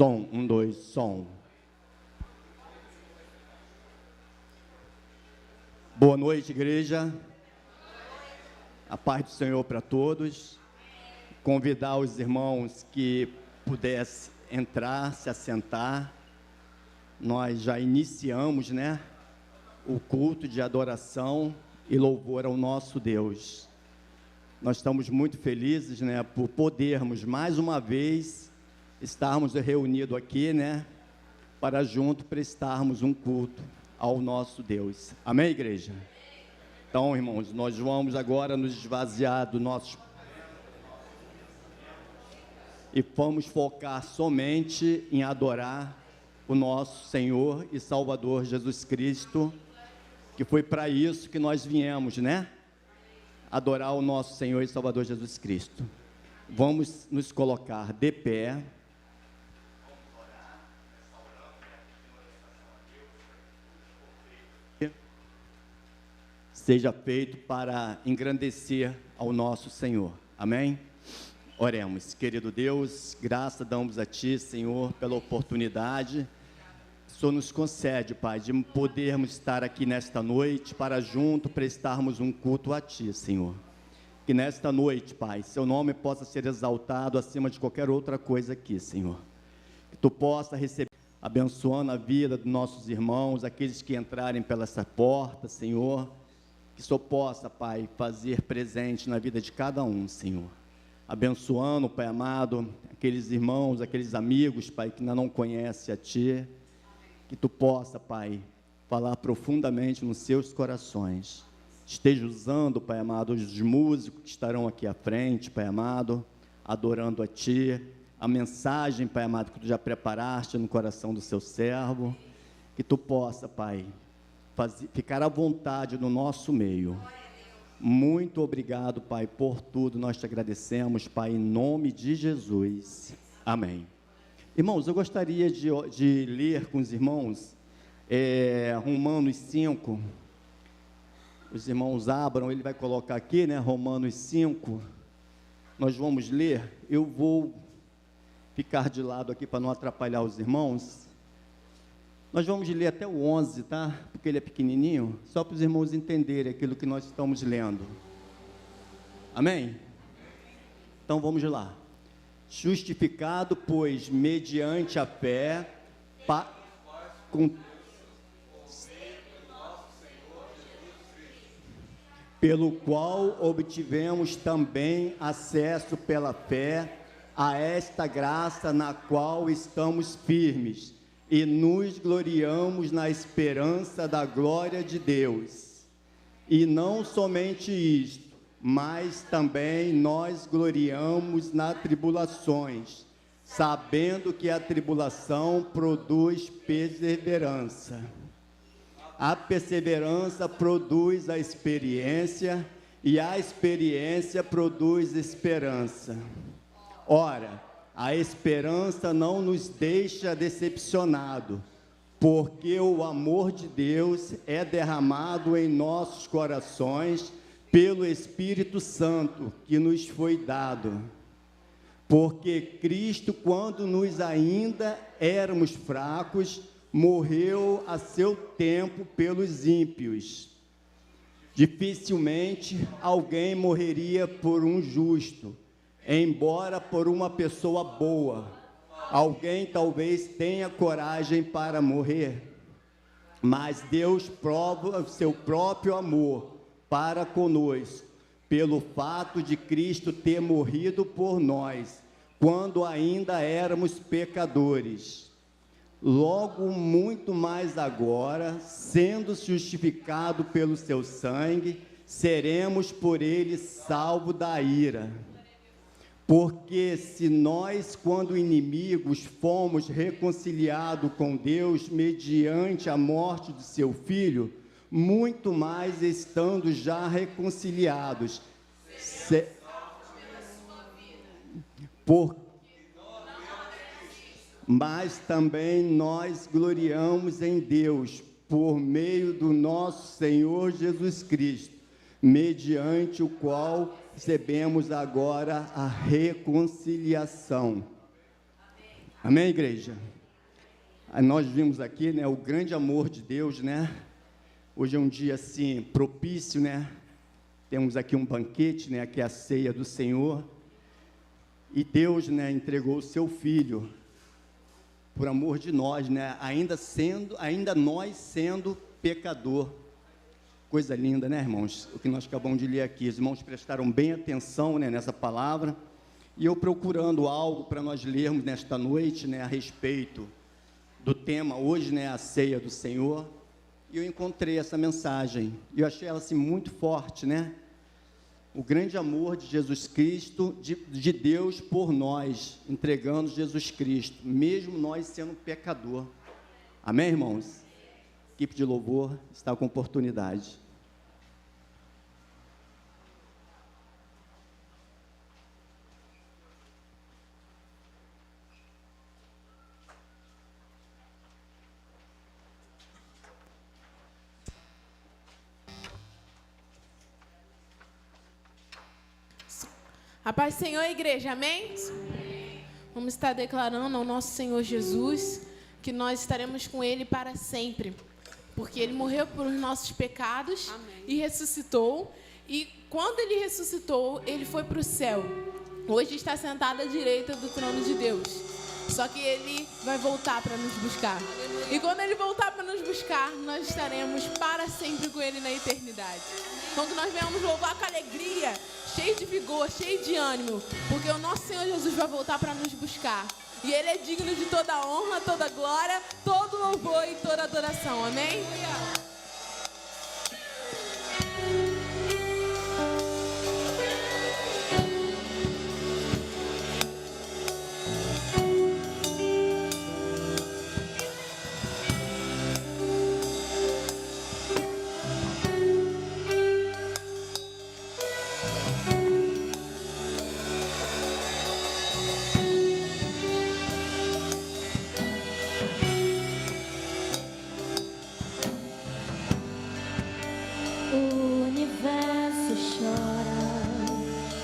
Som, 1, 2, som. Boa noite, igreja. A paz do Senhor para todos. Convidar os irmãos que pudessem entrar, se assentar. Nós já iniciamos, o culto de adoração e louvor ao nosso Deus. Nós estamos muito felizes, por podermos mais uma vez estarmos reunidos aqui, para junto prestarmos um culto ao nosso Deus. Amém, igreja? Então, irmãos, nós vamos agora nos esvaziar do nosso... E vamos focar somente em adorar o nosso Senhor e Salvador Jesus Cristo, que foi para isso que nós viemos, adorar o nosso Senhor e Salvador Jesus Cristo. Vamos nos colocar de pé. Seja feito para engrandecer ao nosso Senhor. Amém? Oremos. Querido Deus, graça damos a Ti, Senhor, pela oportunidade que o Senhor nos concede, Pai, de podermos estar aqui nesta noite para junto prestarmos um culto a Ti, Senhor. Que nesta noite, Pai, Seu nome possa ser exaltado acima de qualquer outra coisa aqui, Senhor. Que Tu possa receber, abençoando a vida dos nossos irmãos, aqueles que entrarem pela essa porta, Senhor. Que o Senhor possa, Pai, fazer presente na vida de cada um, Senhor. Abençoando, Pai amado, aqueles irmãos, aqueles amigos, Pai, que ainda não conhecem a Ti. Que Tu possa, Pai, falar profundamente nos seus corações. Esteja usando, Pai amado, os músicos que estarão aqui à frente, Pai amado, adorando a Ti. A mensagem, Pai amado, que Tu já preparaste no coração do Seu servo. Que Tu possa, Pai, ficar à vontade no nosso meio. Muito obrigado, Pai, por tudo. Nós Te agradecemos, Pai, em nome de Jesus. Amém. Irmãos, eu gostaria de ler com os irmãos Romanos 5. Os irmãos abram, ele vai colocar aqui, Romanos 5. Nós vamos ler. Eu vou ficar de lado aqui para não atrapalhar os irmãos. Nós vamos ler até o 11, tá? Porque ele é pequenininho, só para os irmãos entenderem aquilo que nós estamos lendo. Amém? Então vamos lá. Justificado, pois, mediante a fé, pelo qual obtivemos também acesso pela fé a esta graça na qual estamos firmes, e nos gloriamos na esperança da glória de Deus. E não somente isto, mas também nós gloriamos nas tribulações, sabendo que a tribulação produz perseverança. A perseverança produz a experiência, e a experiência produz esperança. Ora, a esperança não nos deixa decepcionado, porque o amor de Deus é derramado em nossos corações pelo Espírito Santo que nos foi dado. Porque Cristo, quando nós ainda éramos fracos, morreu a seu tempo pelos ímpios. Dificilmente alguém morreria por um justo, embora por uma pessoa boa. Alguém talvez tenha coragem para morrer, mas Deus prova o seu próprio amor para conosco, pelo fato de Cristo ter morrido por nós, quando ainda éramos pecadores. Logo, muito mais agora, sendo justificado pelo seu sangue, seremos por ele salvos da ira. Porque se nós, quando inimigos, fomos reconciliados com Deus mediante a morte de seu Filho, muito mais estando já reconciliados, mas também nós gloriamos em Deus, por meio do nosso Senhor Jesus Cristo, mediante o qual recebemos agora a reconciliação. Amém, igreja? Nós vimos aqui, né, o grande amor de Deus, né? Hoje é um dia, assim, propício, né? Temos aqui um banquete, né? Aqui é a ceia do Senhor. E Deus, né, entregou o seu Filho por amor de nós, né? Ainda nós sendo pecador. Coisa linda, né, irmãos? O que nós acabamos de ler aqui. Os irmãos prestaram bem atenção, né, nessa palavra. E eu procurando algo para nós lermos nesta noite, né, a respeito do tema hoje, né, a ceia do Senhor. E eu encontrei essa mensagem. E eu achei ela assim muito forte, né? O grande amor de Jesus Cristo, de Deus por nós, entregando Jesus Cristo, mesmo nós sendo pecador. Amém, irmãos? Equipe de louvor está com oportunidade. A paz do Senhor, igreja, amém? Vamos estar declarando ao nosso Senhor Jesus que nós estaremos com Ele para sempre, porque Ele morreu por nossos pecados. Amém. E ressuscitou, e quando Ele ressuscitou, Ele foi para o céu. Hoje está sentado à direita do trono de Deus, só que Ele vai voltar para nos buscar. Aleluia. E quando Ele voltar para nos buscar, nós estaremos para sempre com Ele na eternidade. Então que nós venhamos louvar com alegria, cheio de vigor, cheio de ânimo, porque o nosso Senhor Jesus vai voltar para nos buscar. E Ele é digno de toda honra, toda glória, todo louvor e toda adoração. Amém?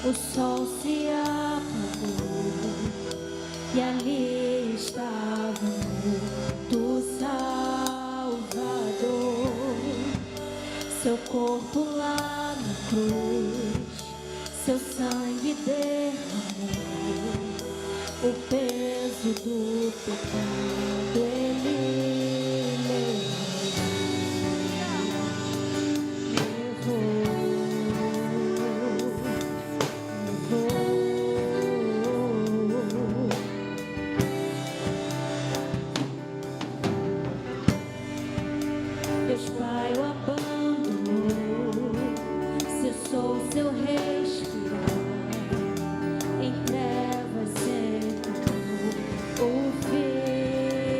O sol se apagou e ali estava o Salvador, seu corpo lá na cruz, seu sangue derramou, o peso do pecado ele levou. Deus Pai o abandonou, cessou seu respirar, em trevas encontrou o Filho.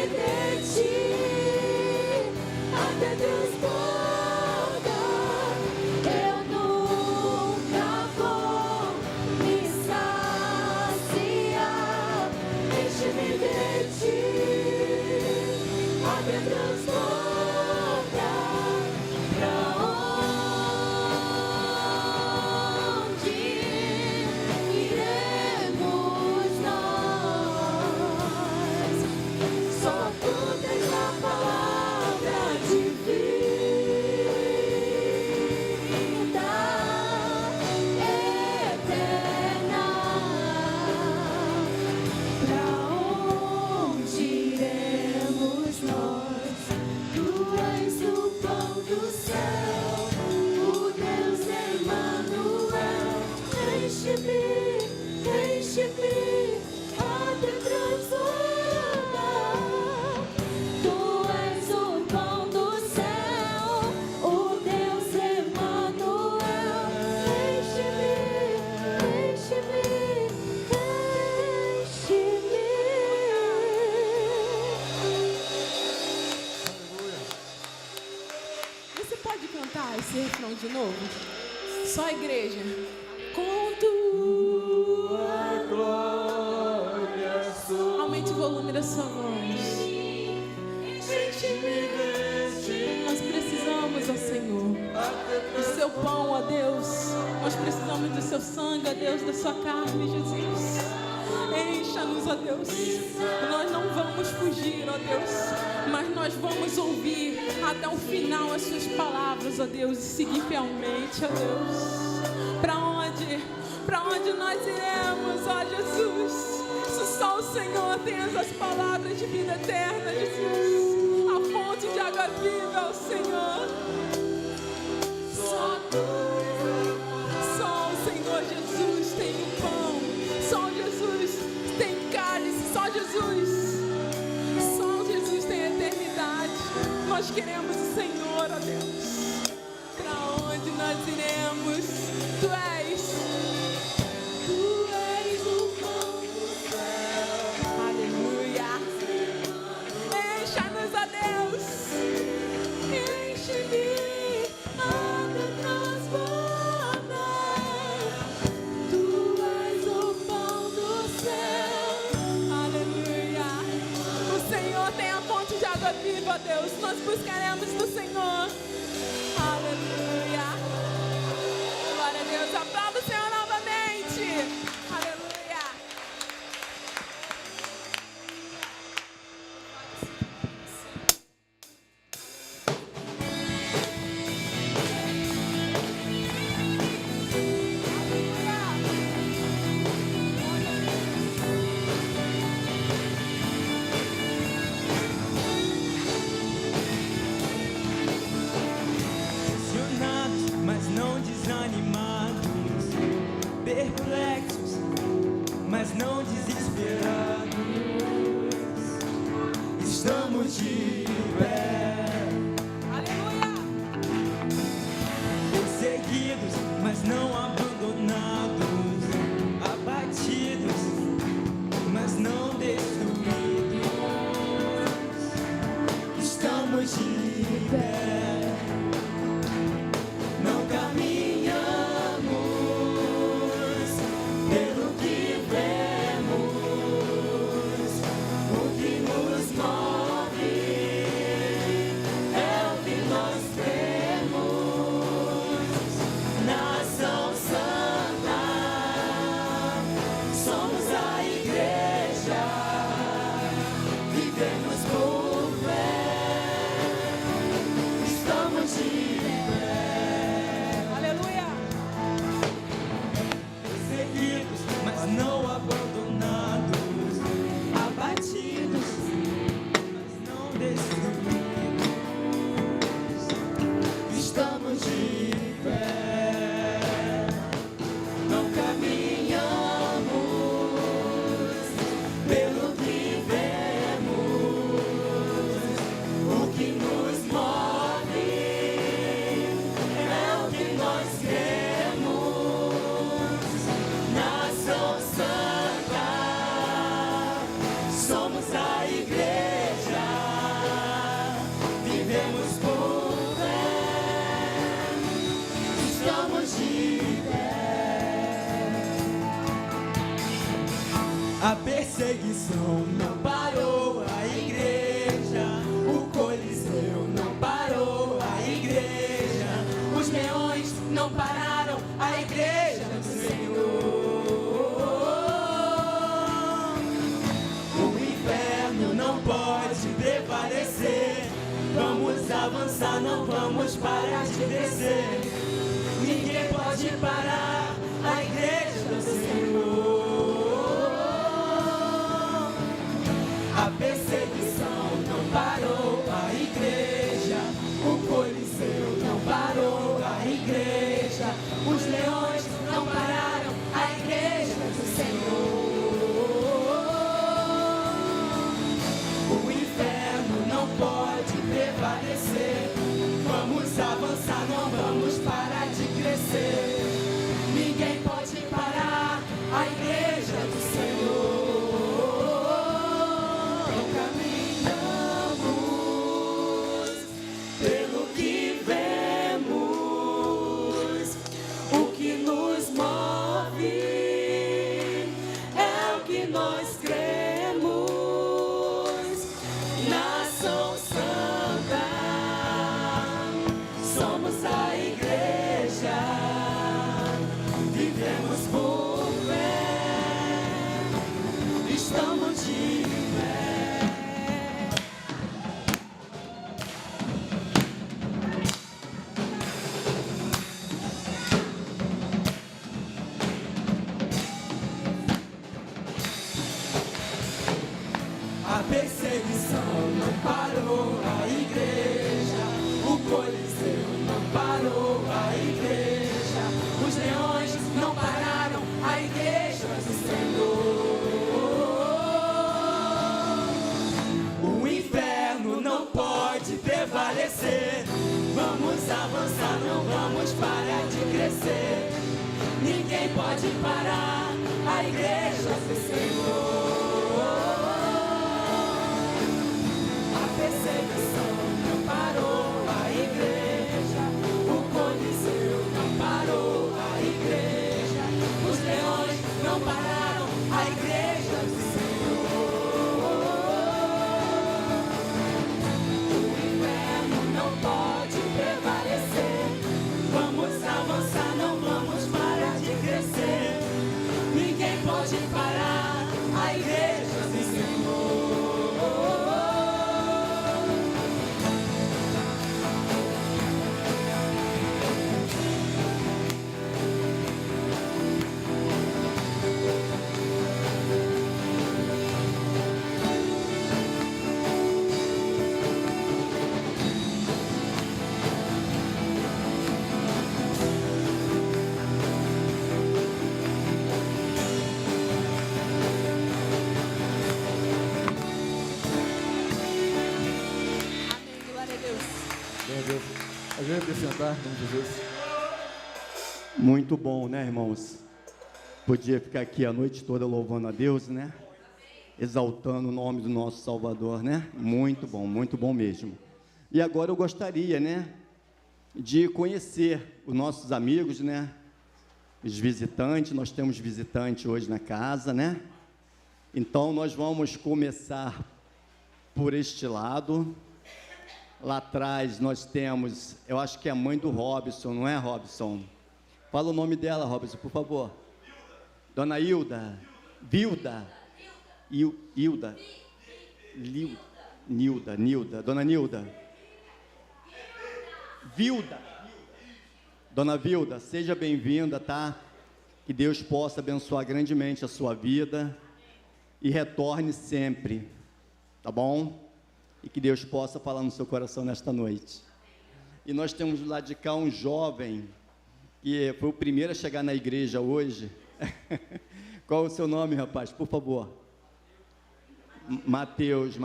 de ti, até transborda. Eu nunca vou me saciar. Enche-me de ti, até transborda. Pra onde iremos nós? Só tu tens a palavra de vida eterna. Pra onde iremos nós? Tu és o pão do céu, o Deus Emmanuel. Enche-me, enche-me, até transbordar. Tu és o pão do céu, o Deus Emmanuel. Enche-me, enche-me, enche-me. Você pode cantar esse refrão de novo? Só a igreja. Com tua glória. Aumente o volume da sua voz. Nós precisamos, ó Senhor, do seu pão, ó Deus. Nós precisamos do seu sangue, ó Deus, da sua carne, Jesus. Encha-nos, ó Deus. Nós não vamos fugir, ó Deus, mas nós vamos ouvir até o final as suas palavras, ó Deus, e seguir fielmente, ó Deus. Para onde nós iremos, ó Jesus? Se só o Senhor tem essas palavras de vida eterna, Jesus. A fonte de água viva é o Senhor. Só o Senhor Jesus tem o pão. Só Jesus tem cálice. Só Jesus tem a eternidade. Nós queremos o Senhor, ó Deus. Para onde nós iremos? Tu és o pão do céu. Aleluia. Encha-nos, ó Deus. Enche-me até transbordar. Tu és o pão do céu. Aleluia. O Senhor tem a fonte de água viva, ó Deus. Nós buscaremos do Senhor. Aleluia. Glória a Deus. Aplauda o Senhor novamente. Aleluia. Pressionados, mas não desanimados, perplexos, mas não desesperados. Estamos de pé, Aleluia. perseguidos, mas não abandonados, abatidos, mas não destruídos. Estamos de pé. Não caminhamos pelo que vemos, o que nos move é o que nós temos. Nação Santa, somos a igreja, vivemos por fé, estamos de Aleluia. perseguidos, mas não abandonados, abatidos, mas não destruídos. Estamos de pé, não caminhamos pelo que vemos, perseguição não parou a igreja, o Coliseu não parou a igreja, os leões não pararam a igreja do Senhor. O inferno não pode prevalecer, vamos avançar, não vamos parar de crescer. Ninguém pode parar a igreja do Senhor. A perseguição não parou a igreja, o Coliseu não parou a igreja, os leões não pararam a igreja do Senhor. O inferno não pode prevalecer, vamos avançar, não vamos parar de crescer. Ninguém pode parar a igreja do Senhor. A perseguição não parou a igreja, o Coliseu não parou a igreja, os leões não pararam a igreja do Senhor. O inferno não pode prevalecer, vamos avançar, não vamos parar de crescer. Ninguém pode parar a igreja do Senhor. Perseguição não parou a igreja, o Coliseu não parou a igreja, os leões não pararam a igreja do Senhor. O inferno não pode prevalecer, vamos avançar, não vamos parar de crescer. Ninguém pode parar a igreja do Senhor. Sentar, em nome de Jesus. Muito bom, né, irmãos? Podia ficar aqui a noite toda louvando a Deus, né? Exaltando o nome do nosso Salvador, né? Muito bom mesmo. E agora eu gostaria, né, de conhecer os nossos amigos, né? Os visitantes, nós temos visitante hoje na casa, né? Então nós vamos começar por este lado. Lá atrás nós temos, eu acho que é a mãe do Robson, não é, Robson? Fala o nome dela, Robson, por favor. Dona Hilda. Vilda. Hilda. Nilda. Dona Nilda. Vilda. Dona Vilda, seja bem-vinda, tá? Que Deus possa abençoar grandemente a sua vida e retorne sempre, tá bom? E que Deus possa falar no seu coração nesta noite. E nós temos lá de cá um jovem, que foi o primeiro a chegar na igreja hoje. Qual é o seu nome, rapaz? Por favor. Mateus,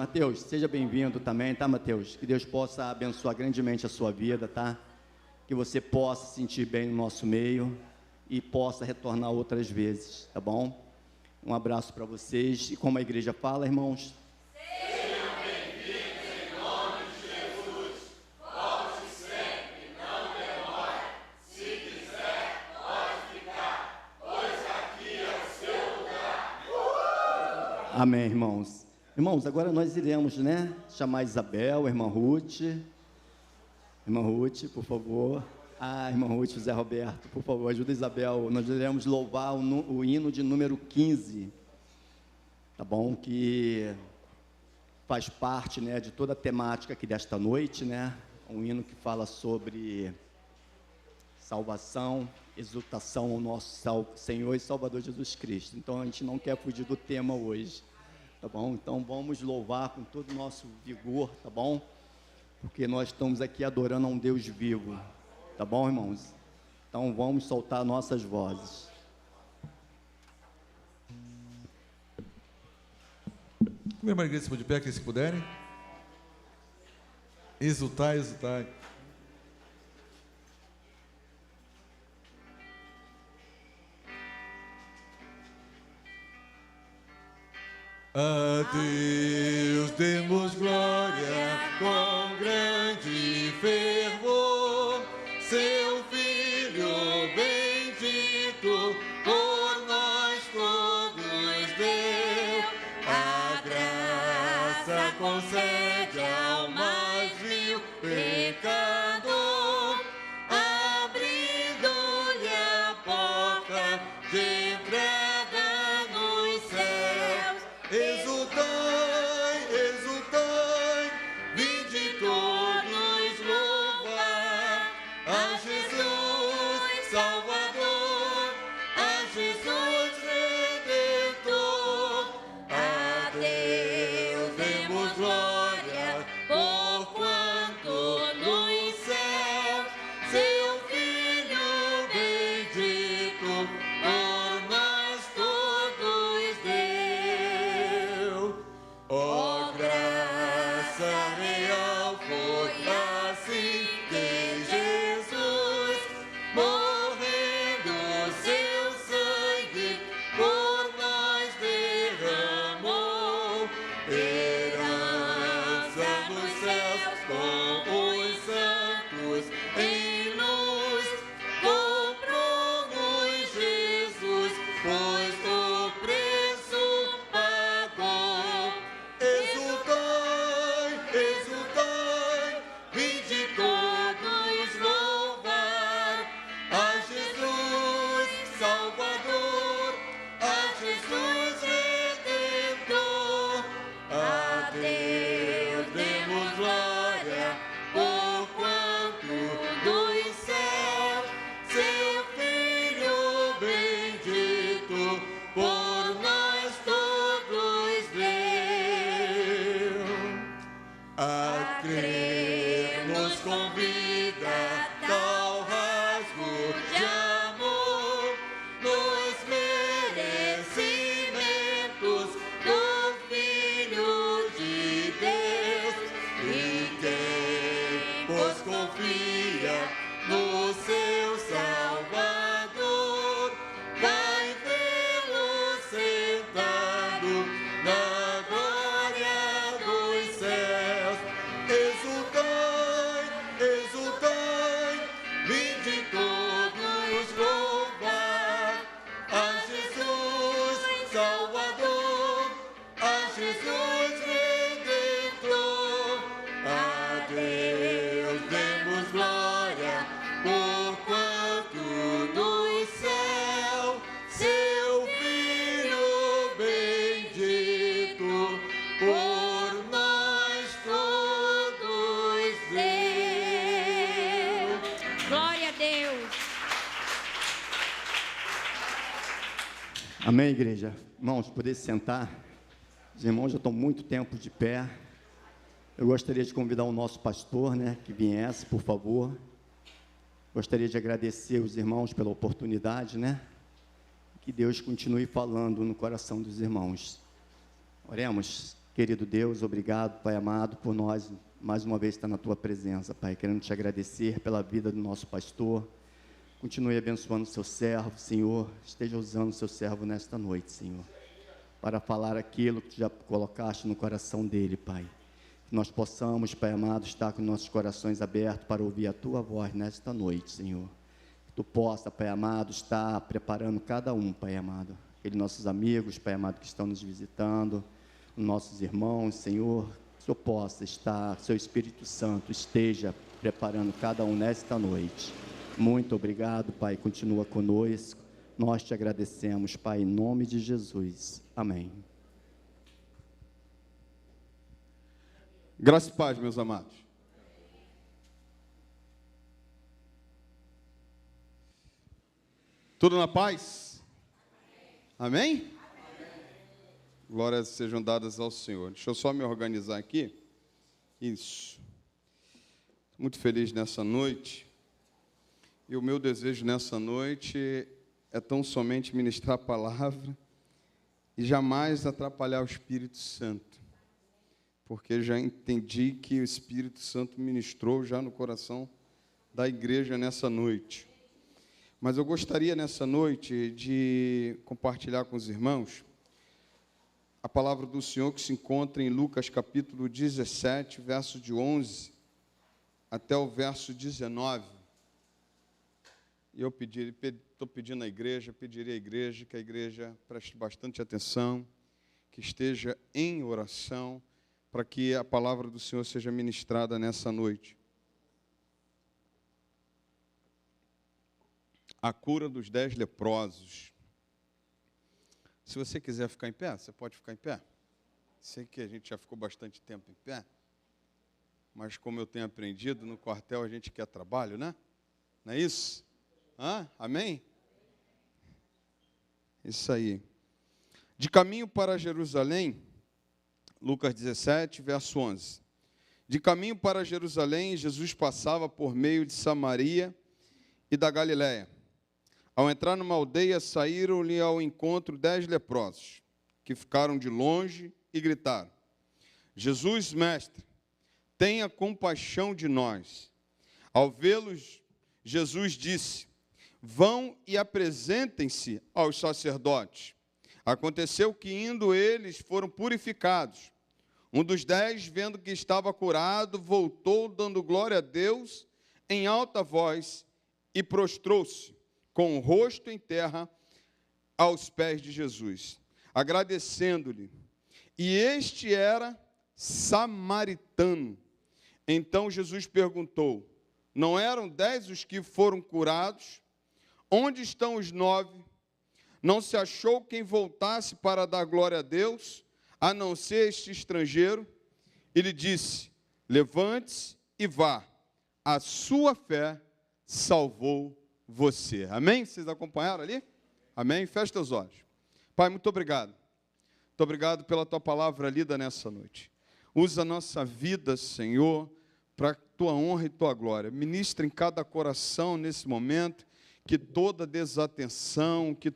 seja bem-vindo também, tá, Mateus? Que Deus possa abençoar grandemente a sua vida, tá? Que você possa se sentir bem no nosso meio e possa retornar outras vezes, tá bom? Um abraço para vocês. E como a igreja fala, irmãos? Amém, irmãos. Irmãos, agora nós iremos, né, chamar Isabel, irmã Ruth. Irmã Ruth, por favor. Irmã Ruth, José Roberto, por favor, ajuda Isabel. Nós iremos louvar o hino de número 15, tá bom? Que faz parte, né, de toda a temática aqui desta noite, né? Um hino que fala sobre salvação, exultação ao nosso Senhor e Salvador Jesus Cristo. Então, a gente não quer fugir do tema hoje, tá bom? Então, vamos louvar com todo o nosso vigor, tá bom? Porque nós estamos aqui adorando a um Deus vivo, tá bom, irmãos? Então, vamos soltar nossas vozes. Primeiro, a igreja, se de pé, aqueles que puderem. Exultai, exultai. A Deus demos glória com grande fervor, seu Filho bendito por nós todos deu. A graça concede ao mais vil pecador, abrindo-lhe a porta de entrada nos céus. Exultai, exultai, vinde todos louvar a Jesus Salvador, a Jesus Redentor. A Deus demos glória, porquanto nos céus seu Filho bendito por nós todos deu. Ó graça real, foi assim que Jesus, morrendo seu sangue por nós derramou. Herança nos céus com os santos em luz, comprou-nos Jesus, pois o preço pagou. Exultai, exultai, vinde todos louvar a Jesus Salvador, a Jesus Redentor. A Deus demos glória, porquanto dos céus seu Filho bendito por nós todos deu. A crer nos convida tal rasgo de amor nos merecimentos do Filho de Deus. E quem, pois, confia no seu Salvador, vai vê-lo sentado na glória dos céus. Exultai, exultai, vinde todos louvar a Jesus Salvador, a Jesus Redentor. A Deus demos glória, porquanto no céu seu Filho bendito por nós todos deu. Glória a Deus. Amém, igreja? Irmãos, poder sentar. Os irmãos já estão muito tempo de pé. Eu gostaria de convidar o nosso pastor, né, que viesse, por favor. Gostaria de agradecer os irmãos pela oportunidade, né? Que Deus continue falando no coração dos irmãos. Oremos. Querido Deus, obrigado, Pai amado, por nós mais uma vez estar na Tua presença, Pai. Querendo te agradecer pela vida do nosso pastor. Continue abençoando o seu servo, Senhor. Esteja usando o seu servo nesta noite, Senhor, para falar aquilo que tu já colocaste no coração dele, Pai. Que nós possamos, Pai amado, estar com nossos corações abertos para ouvir a Tua voz nesta noite, Senhor. Que Tu possa, Pai amado, estar preparando cada um, Pai amado, aqueles nossos amigos, Pai amado, que estão nos visitando, nossos irmãos, Senhor, que o Senhor possa estar, seu Espírito Santo esteja preparando cada um nesta noite. Muito obrigado, Pai, continua conosco. Nós te agradecemos, Pai, em nome de Jesus. Amém. Graça e paz, meus amados. Tudo na paz? Amém? Glórias sejam dadas ao Senhor. Deixa eu só me organizar aqui. Isso. Muito feliz nessa noite. E o meu desejo nessa noite é tão somente ministrar a palavra e jamais atrapalhar o Espírito Santo. Porque já entendi que o Espírito Santo ministrou já no coração da igreja nessa noite. Mas eu gostaria nessa noite de compartilhar com os irmãos a palavra do Senhor que se encontra em Lucas capítulo 17, verso de 11 até o verso 19. E eu estou pedindo à igreja, pediria à igreja que a igreja preste bastante atenção, que esteja em oração, para que a palavra do Senhor seja ministrada nessa noite. A cura dos 10 leprosos. Se você quiser ficar em pé, você pode ficar em pé. Sei que a gente já ficou bastante tempo em pé, mas como eu tenho aprendido, no quartel a gente quer trabalho, né? Não é isso? Amém? Isso aí. De caminho para Jerusalém, Lucas 17, verso 11. De caminho para Jerusalém, Jesus passava por meio de Samaria e da Galiléia. Ao entrar numa aldeia, saíram-lhe ao encontro 10 leprosos, que ficaram de longe e gritaram: Jesus, mestre, tenha compaixão de nós. Ao vê-los, Jesus disse: vão e apresentem-se aos sacerdotes. Aconteceu que, indo eles, foram purificados. Um dos 10, vendo que estava curado, voltou, dando glória a Deus, em alta voz, e prostrou-se, com o rosto em terra, aos pés de Jesus, agradecendo-lhe. E este era samaritano. Então Jesus perguntou: não eram 10 os que foram curados? Onde estão os 9? Não se achou quem voltasse para dar glória a Deus, a não ser este estrangeiro? Ele disse: levante-se e vá, a sua fé salvou você. Amém? Vocês acompanharam ali? Amém? Feche os olhos. Pai, muito obrigado. Muito obrigado pela tua palavra lida nessa noite. Usa a nossa vida, Senhor, para a tua honra e tua glória. Ministra em cada coração nesse momento, que toda desatenção, que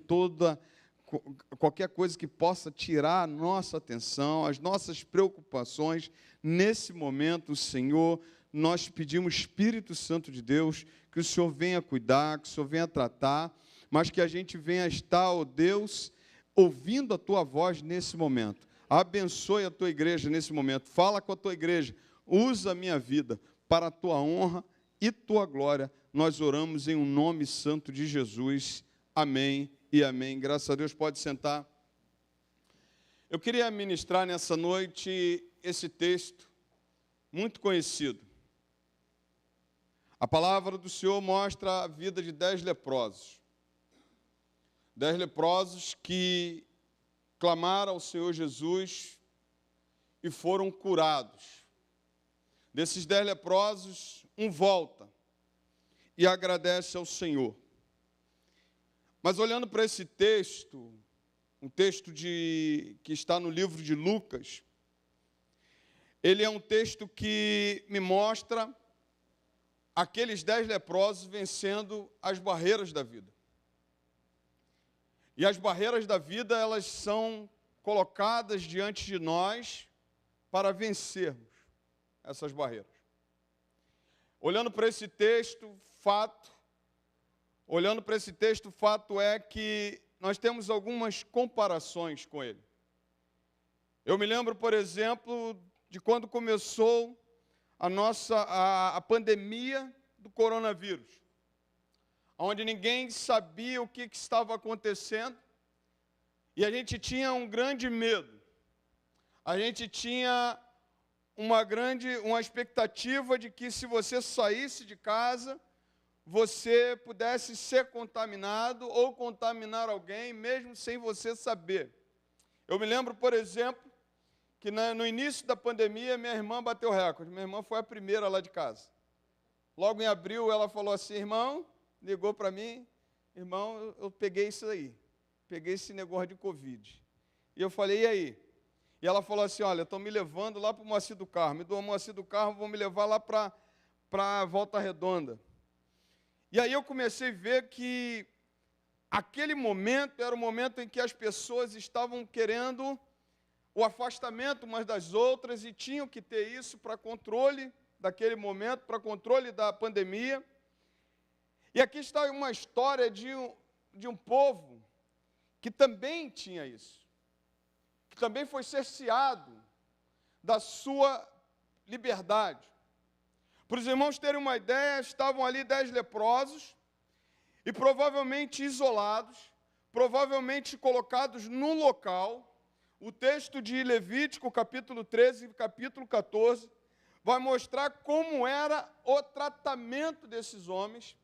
qualquer coisa que possa tirar a nossa atenção, as nossas preocupações, nesse momento, Senhor, nós pedimos, Espírito Santo de Deus, que o Senhor venha cuidar, que o Senhor venha tratar, mas que a gente venha estar, ó Deus, ouvindo a tua voz nesse momento. Abençoe a tua igreja nesse momento, fala com a tua igreja, usa a minha vida para a tua honra e tua glória. Nós oramos em um nome santo de Jesus. Amém e amém. Graças a Deus, pode sentar. Eu queria ministrar nessa noite esse texto muito conhecido. A palavra do Senhor mostra a vida de 10 leprosos. 10 leprosos que clamaram ao Senhor Jesus e foram curados. Desses 10 leprosos, um volta e agradece ao Senhor. Mas olhando para esse texto, um texto que está no livro de Lucas, ele é um texto que me mostra aqueles 10 leprosos vencendo as barreiras da vida. E as barreiras da vida, elas são colocadas diante de nós para vencermos essas barreiras. Olhando para esse texto, fato é que nós temos algumas comparações com ele. Eu me lembro, por exemplo, de quando começou a pandemia do coronavírus, onde ninguém sabia o que estava acontecendo, E a gente tinha um grande medo. A gente tinha uma expectativa de que se você saísse de casa, você pudesse ser contaminado ou contaminar alguém, mesmo sem você saber. Eu me lembro, por exemplo, que no início da pandemia, minha irmã bateu recorde. Minha irmã foi a primeira lá de casa. Logo em abril, ela falou assim, irmão, ligou para mim, irmão, eu peguei isso aí, peguei esse negócio de Covid. E eu falei, e aí? E ela falou assim, olha, estão me levando lá para o Moacir do Carmo. E do Moacir do Carmo vão me levar lá para Volta Redonda. E aí eu comecei a ver que aquele momento era o momento em que as pessoas estavam querendo o afastamento umas das outras e tinham que ter isso para controle daquele momento, para controle da pandemia. E aqui está uma história de um povo que também tinha isso, que também foi cerceado da sua liberdade. Para os irmãos terem uma ideia, estavam ali 10 leprosos, e provavelmente isolados, provavelmente colocados num local. O texto de Levítico, capítulo 13 e capítulo 14, vai mostrar como era o tratamento desses homens.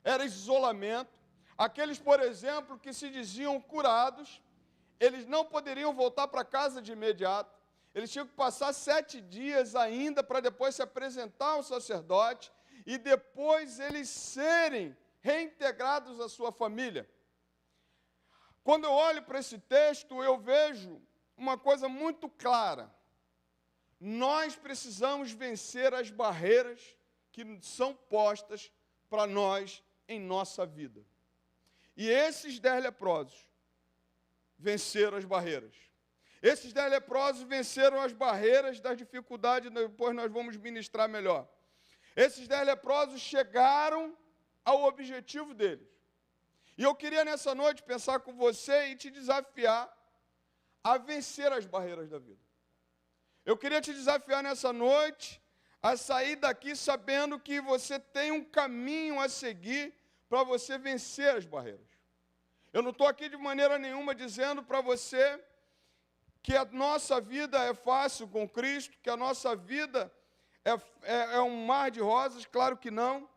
Era isolamento. Aqueles, por exemplo, que se diziam curados, eles não poderiam voltar para casa de imediato. Eles tinham que passar 7 dias ainda para depois se apresentar ao sacerdote e depois eles serem reintegrados à sua família. Quando eu olho para esse texto, eu vejo uma coisa muito clara. Nós precisamos vencer as barreiras que são postas para nós em nossa vida. E esses 10 leprosos venceram as barreiras. Esses 10 leprosos venceram as barreiras das dificuldades, depois nós vamos ministrar melhor. Esses 10 leprosos chegaram ao objetivo deles. E eu queria nessa noite pensar com você e te desafiar a vencer as barreiras da vida. Eu queria te desafiar nessa noite a sair daqui sabendo que você tem um caminho a seguir para você vencer as barreiras. Eu não estou aqui de maneira nenhuma dizendo para você que a nossa vida é fácil com Cristo, que a nossa vida é um mar de rosas, claro que não,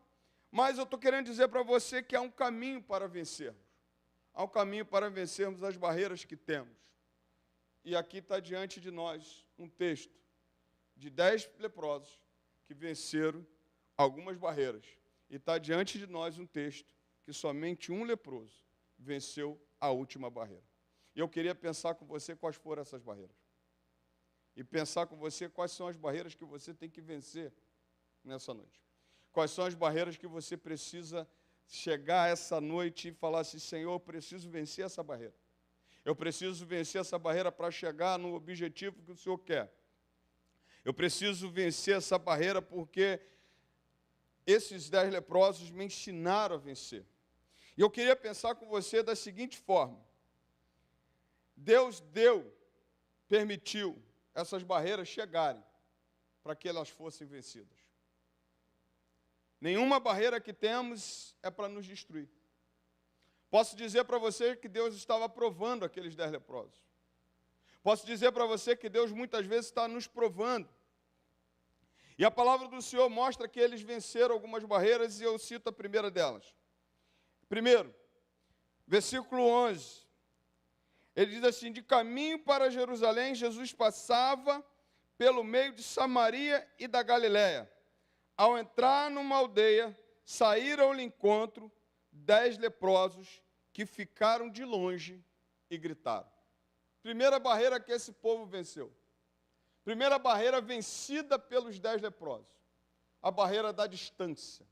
mas eu estou querendo dizer para você que há um caminho para vencermos. Há um caminho para vencermos as barreiras que temos. E aqui está diante de nós um texto de 10 leprosos que venceram algumas barreiras. E está diante de nós um texto que somente um leproso venceu a última barreira. E eu queria pensar com você quais foram essas barreiras. E pensar com você quais são as barreiras que você tem que vencer nessa noite. Quais são as barreiras que você precisa chegar essa noite e falar assim, Senhor, eu preciso vencer essa barreira. Eu preciso vencer essa barreira para chegar no objetivo que o Senhor quer. Eu preciso vencer essa barreira porque esses 10 leprosos me ensinaram a vencer. E eu queria pensar com você da seguinte forma. Deus permitiu essas barreiras chegarem para que elas fossem vencidas. Nenhuma barreira que temos é para nos destruir. Posso dizer para você que Deus estava provando aqueles 10 leprosos. Posso dizer para você que Deus muitas vezes está nos provando. E a palavra do Senhor mostra que eles venceram algumas barreiras e eu cito a primeira delas. Primeiro, versículo 11. Ele diz assim, de caminho para Jerusalém, Jesus passava pelo meio de Samaria e da Galiléia. Ao entrar numa aldeia, saíram ao encontro 10 leprosos que ficaram de longe e gritaram. Primeira barreira que esse povo venceu. Primeira barreira vencida pelos 10 leprosos. A barreira da distância.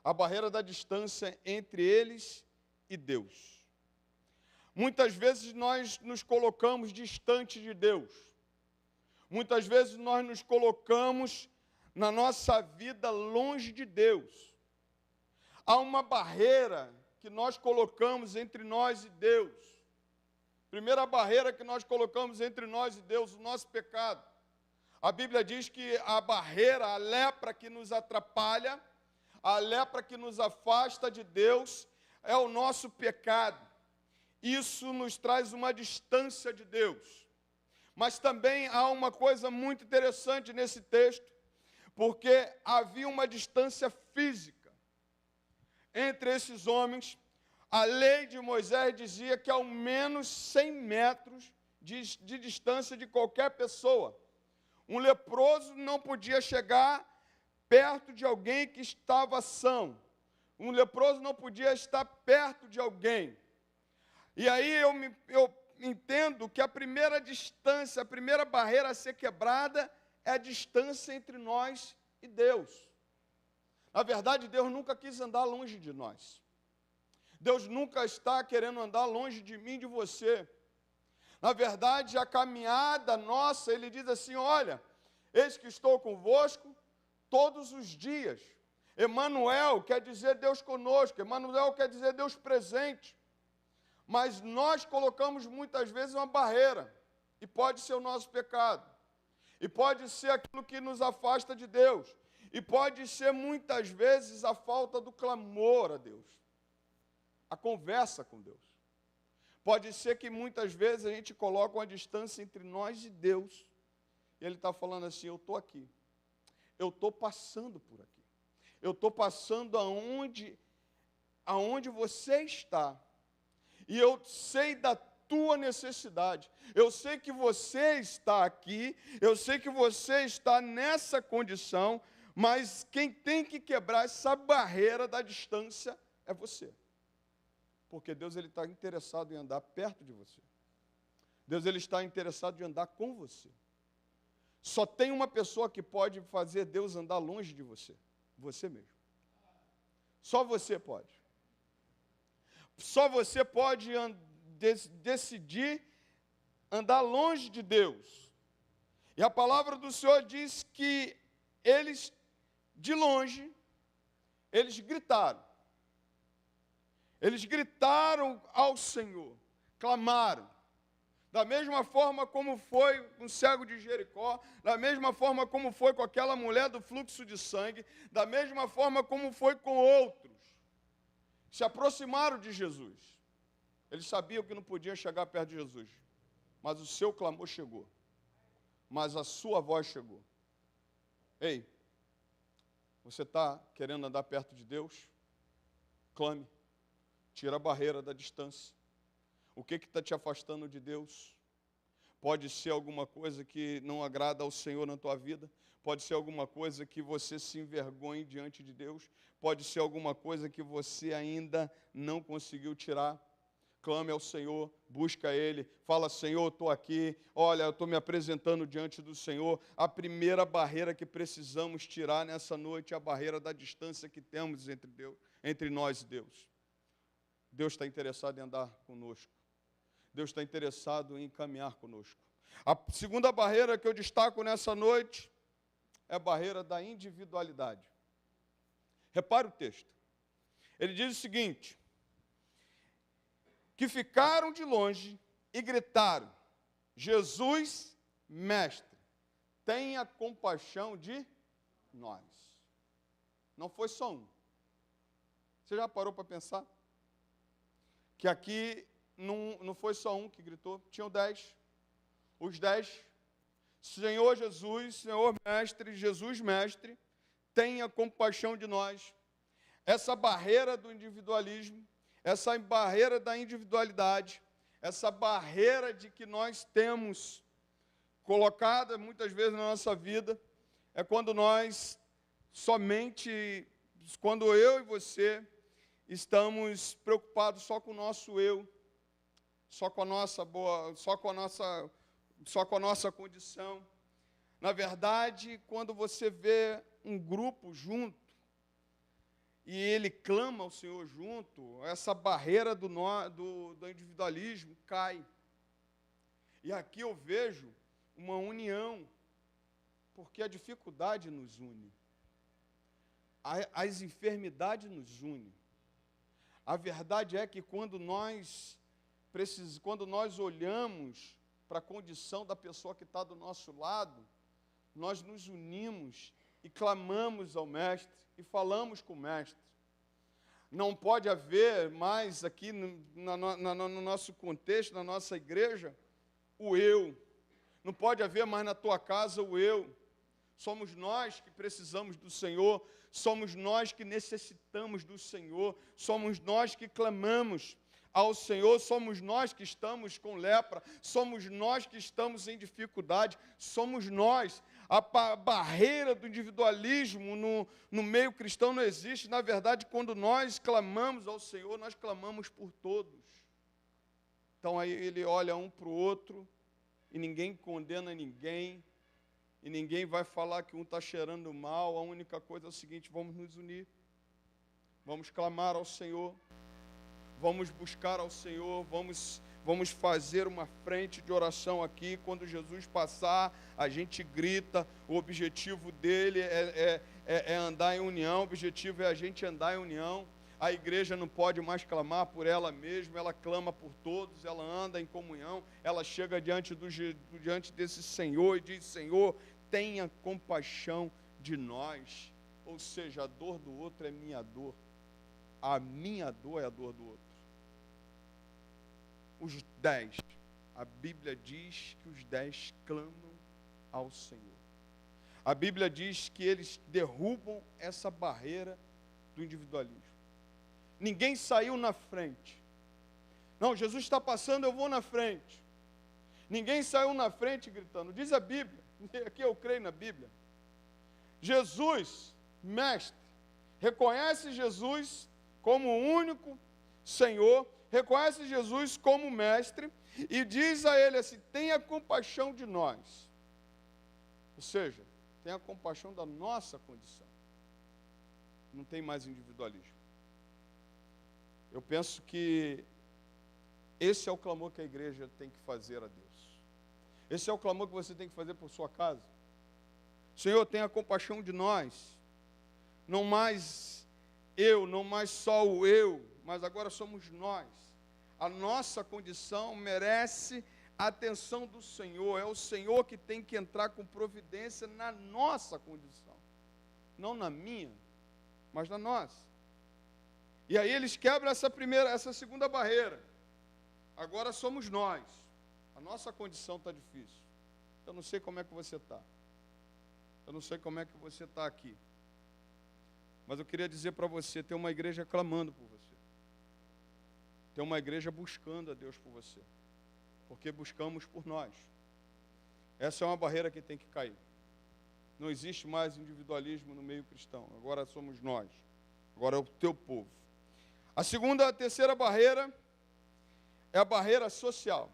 A barreira da distância entre eles e Deus. Muitas vezes nós nos colocamos distante de Deus. Muitas vezes nós nos colocamos na nossa vida longe de Deus. Há uma barreira que nós colocamos entre nós e Deus. Primeira barreira que nós colocamos entre nós e Deus, o nosso pecado. A Bíblia diz que a barreira, a lepra que nos atrapalha, a lepra que nos afasta de Deus, é o nosso pecado. isso nos traz uma distância de Deus. Mas também há uma coisa muito interessante nesse texto, porque havia uma distância física entre esses homens. A lei de Moisés dizia que ao menos 100 metros de distância de qualquer pessoa. Um leproso não podia chegar perto de alguém que estava são. Um leproso não podia estar perto de alguém. E aí eu entendo que a primeira distância, a primeira barreira a ser quebrada é a distância entre nós e Deus. Na verdade, Deus nunca quis andar longe de nós. Deus nunca está querendo andar longe de mim e de você. Na verdade, a caminhada nossa, Ele diz assim, olha, eis que estou convosco todos os dias. Emanuel quer dizer Deus conosco, Emanuel quer dizer Deus presente. Mas nós colocamos muitas vezes uma barreira, e pode ser o nosso pecado, e pode ser aquilo que nos afasta de Deus, e pode ser muitas vezes a falta do clamor a Deus, a conversa com Deus. Pode ser que muitas vezes a gente coloca uma distância entre nós e Deus, e Ele está falando assim, eu estou aqui, eu estou passando por aqui, eu estou passando aonde você está, e eu sei da tua necessidade, eu sei que você está aqui, eu sei que você está nessa condição, mas quem tem que quebrar essa barreira da distância é você. Porque Deus ele está interessado em andar perto de você. Deus ele está interessado em andar com você. Só tem uma pessoa que pode fazer Deus andar longe de você. Você mesmo. Só você pode. Só você pode decidir andar longe de Deus. E a palavra do Senhor diz que eles, de longe, eles gritaram. Eles gritaram ao Senhor, clamaram. Da mesma forma como foi com o cego de Jericó, da mesma forma como foi com aquela mulher do fluxo de sangue, da mesma forma como foi com outros. Se aproximaram de Jesus. Eles sabiam que não podiam chegar perto de Jesus, mas o seu clamor chegou. Mas a sua voz chegou. Ei, você está querendo andar perto de Deus? Clame. Tira a barreira da distância. O que está te afastando de Deus? Pode ser alguma coisa que não agrada ao Senhor na tua vida. Pode ser alguma coisa que você se envergonhe diante de Deus. Pode ser alguma coisa que você ainda não conseguiu tirar. Clame ao Senhor, busca Ele, fala, Senhor, eu estou aqui, olha, eu estou me apresentando diante do Senhor. A primeira barreira que precisamos tirar nessa noite é a barreira da distância que temos entre nós e Deus. Deus está interessado em andar conosco. Deus está interessado em caminhar conosco. A segunda barreira que eu destaco nessa noite é a barreira da individualidade. Repare o texto. Ele diz o seguinte, que ficaram de longe e gritaram, Jesus, mestre, tenha compaixão de nós. Não foi só um. Você já parou para pensar? Que aqui não foi só um que gritou, tinham 10. Os 10, Senhor Jesus, Senhor mestre, Jesus mestre, tenha compaixão de nós. Essa barreira do individualismo, essa barreira da individualidade, essa barreira de que nós temos colocada muitas vezes na nossa vida, é quando quando eu e você estamos preocupados só com o nosso eu, só com a nossa condição. Na verdade, quando você vê um grupo junto, e ele clama ao Senhor junto, essa barreira do individualismo cai. E aqui eu vejo uma união, porque a dificuldade nos une, as enfermidades nos unem. A verdade é que quando nós olhamos para a condição da pessoa que está do nosso lado, nós nos unimos e clamamos ao Mestre e falamos com o Mestre. Não pode haver mais aqui no nosso contexto, na nossa igreja, o eu. Não pode haver mais na tua casa o eu. Somos nós que precisamos do Senhor, somos nós que necessitamos do Senhor, somos nós que clamamos ao Senhor, somos nós que estamos com lepra, somos nós que estamos em dificuldade, somos nós. A barreira do individualismo no meio cristão não existe. Na verdade, quando nós clamamos ao Senhor, nós clamamos por todos. Então aí ele olha um para o outro, e ninguém condena ninguém, e ninguém vai falar que um está cheirando mal. A única coisa é o seguinte: vamos nos unir, vamos clamar ao Senhor, vamos buscar ao Senhor, vamos fazer uma frente de oração aqui. Quando Jesus passar, a gente grita. O objetivo dele é andar em união, o objetivo é a gente andar em união. A igreja não pode mais clamar por ela mesma, ela clama por todos, ela anda em comunhão, ela chega diante desse Senhor e diz: Senhor, tenha compaixão de nós. Ou seja, a dor do outro é minha dor, a minha dor é a dor do outro. Os 10, a Bíblia diz que os 10 clamam ao Senhor. A Bíblia diz que eles derrubam essa barreira do individualismo. Ninguém saiu na frente. Não, Jesus está passando, eu vou na frente. Ninguém saiu na frente gritando. Diz a Bíblia, aqui eu creio na Bíblia. Jesus, mestre, reconhece Jesus como o único Senhor, reconhece Jesus como mestre e diz a ele assim: tenha compaixão de nós. Ou seja, tenha compaixão da nossa condição. Não tem mais individualismo. Eu penso que esse é o clamor que a igreja tem que fazer a Deus. Esse é o clamor que você tem que fazer por sua casa. Senhor, tenha compaixão de nós. Não mais eu, não mais só o eu, mas agora somos nós. A nossa condição merece a atenção do Senhor. É o Senhor que tem que entrar com providência na nossa condição. Não na minha, mas na nossa. E aí eles quebram essa segunda barreira. Agora somos nós. A nossa condição está difícil. Eu não sei como é que você está. Eu não sei como é que você está aqui. Mas eu queria dizer para você, tem uma igreja clamando por você. Tem uma igreja buscando a Deus por você. Porque buscamos por nós. Essa é uma barreira que tem que cair. Não existe mais individualismo no meio cristão. Agora somos nós. Agora é o teu povo. A terceira barreira é a barreira social.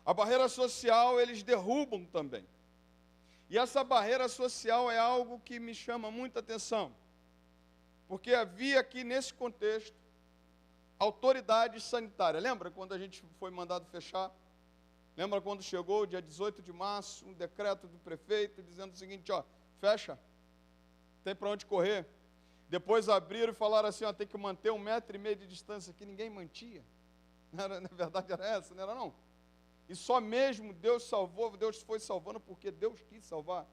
A barreira social eles derrubam também. E essa barreira social é algo que me chama muita atenção. Porque havia aqui nesse contexto autoridade sanitária. Lembra quando a gente foi mandado fechar? Lembra quando chegou dia 18 de março, um decreto do prefeito dizendo o seguinte: ó, fecha, não tem para onde correr. Depois abriram e falaram assim: ó, tem que manter 1,5 metro de distância, que ninguém mantinha. Na verdade era essa, não era não? E só mesmo Deus salvou, Deus foi salvando porque Deus quis salvar.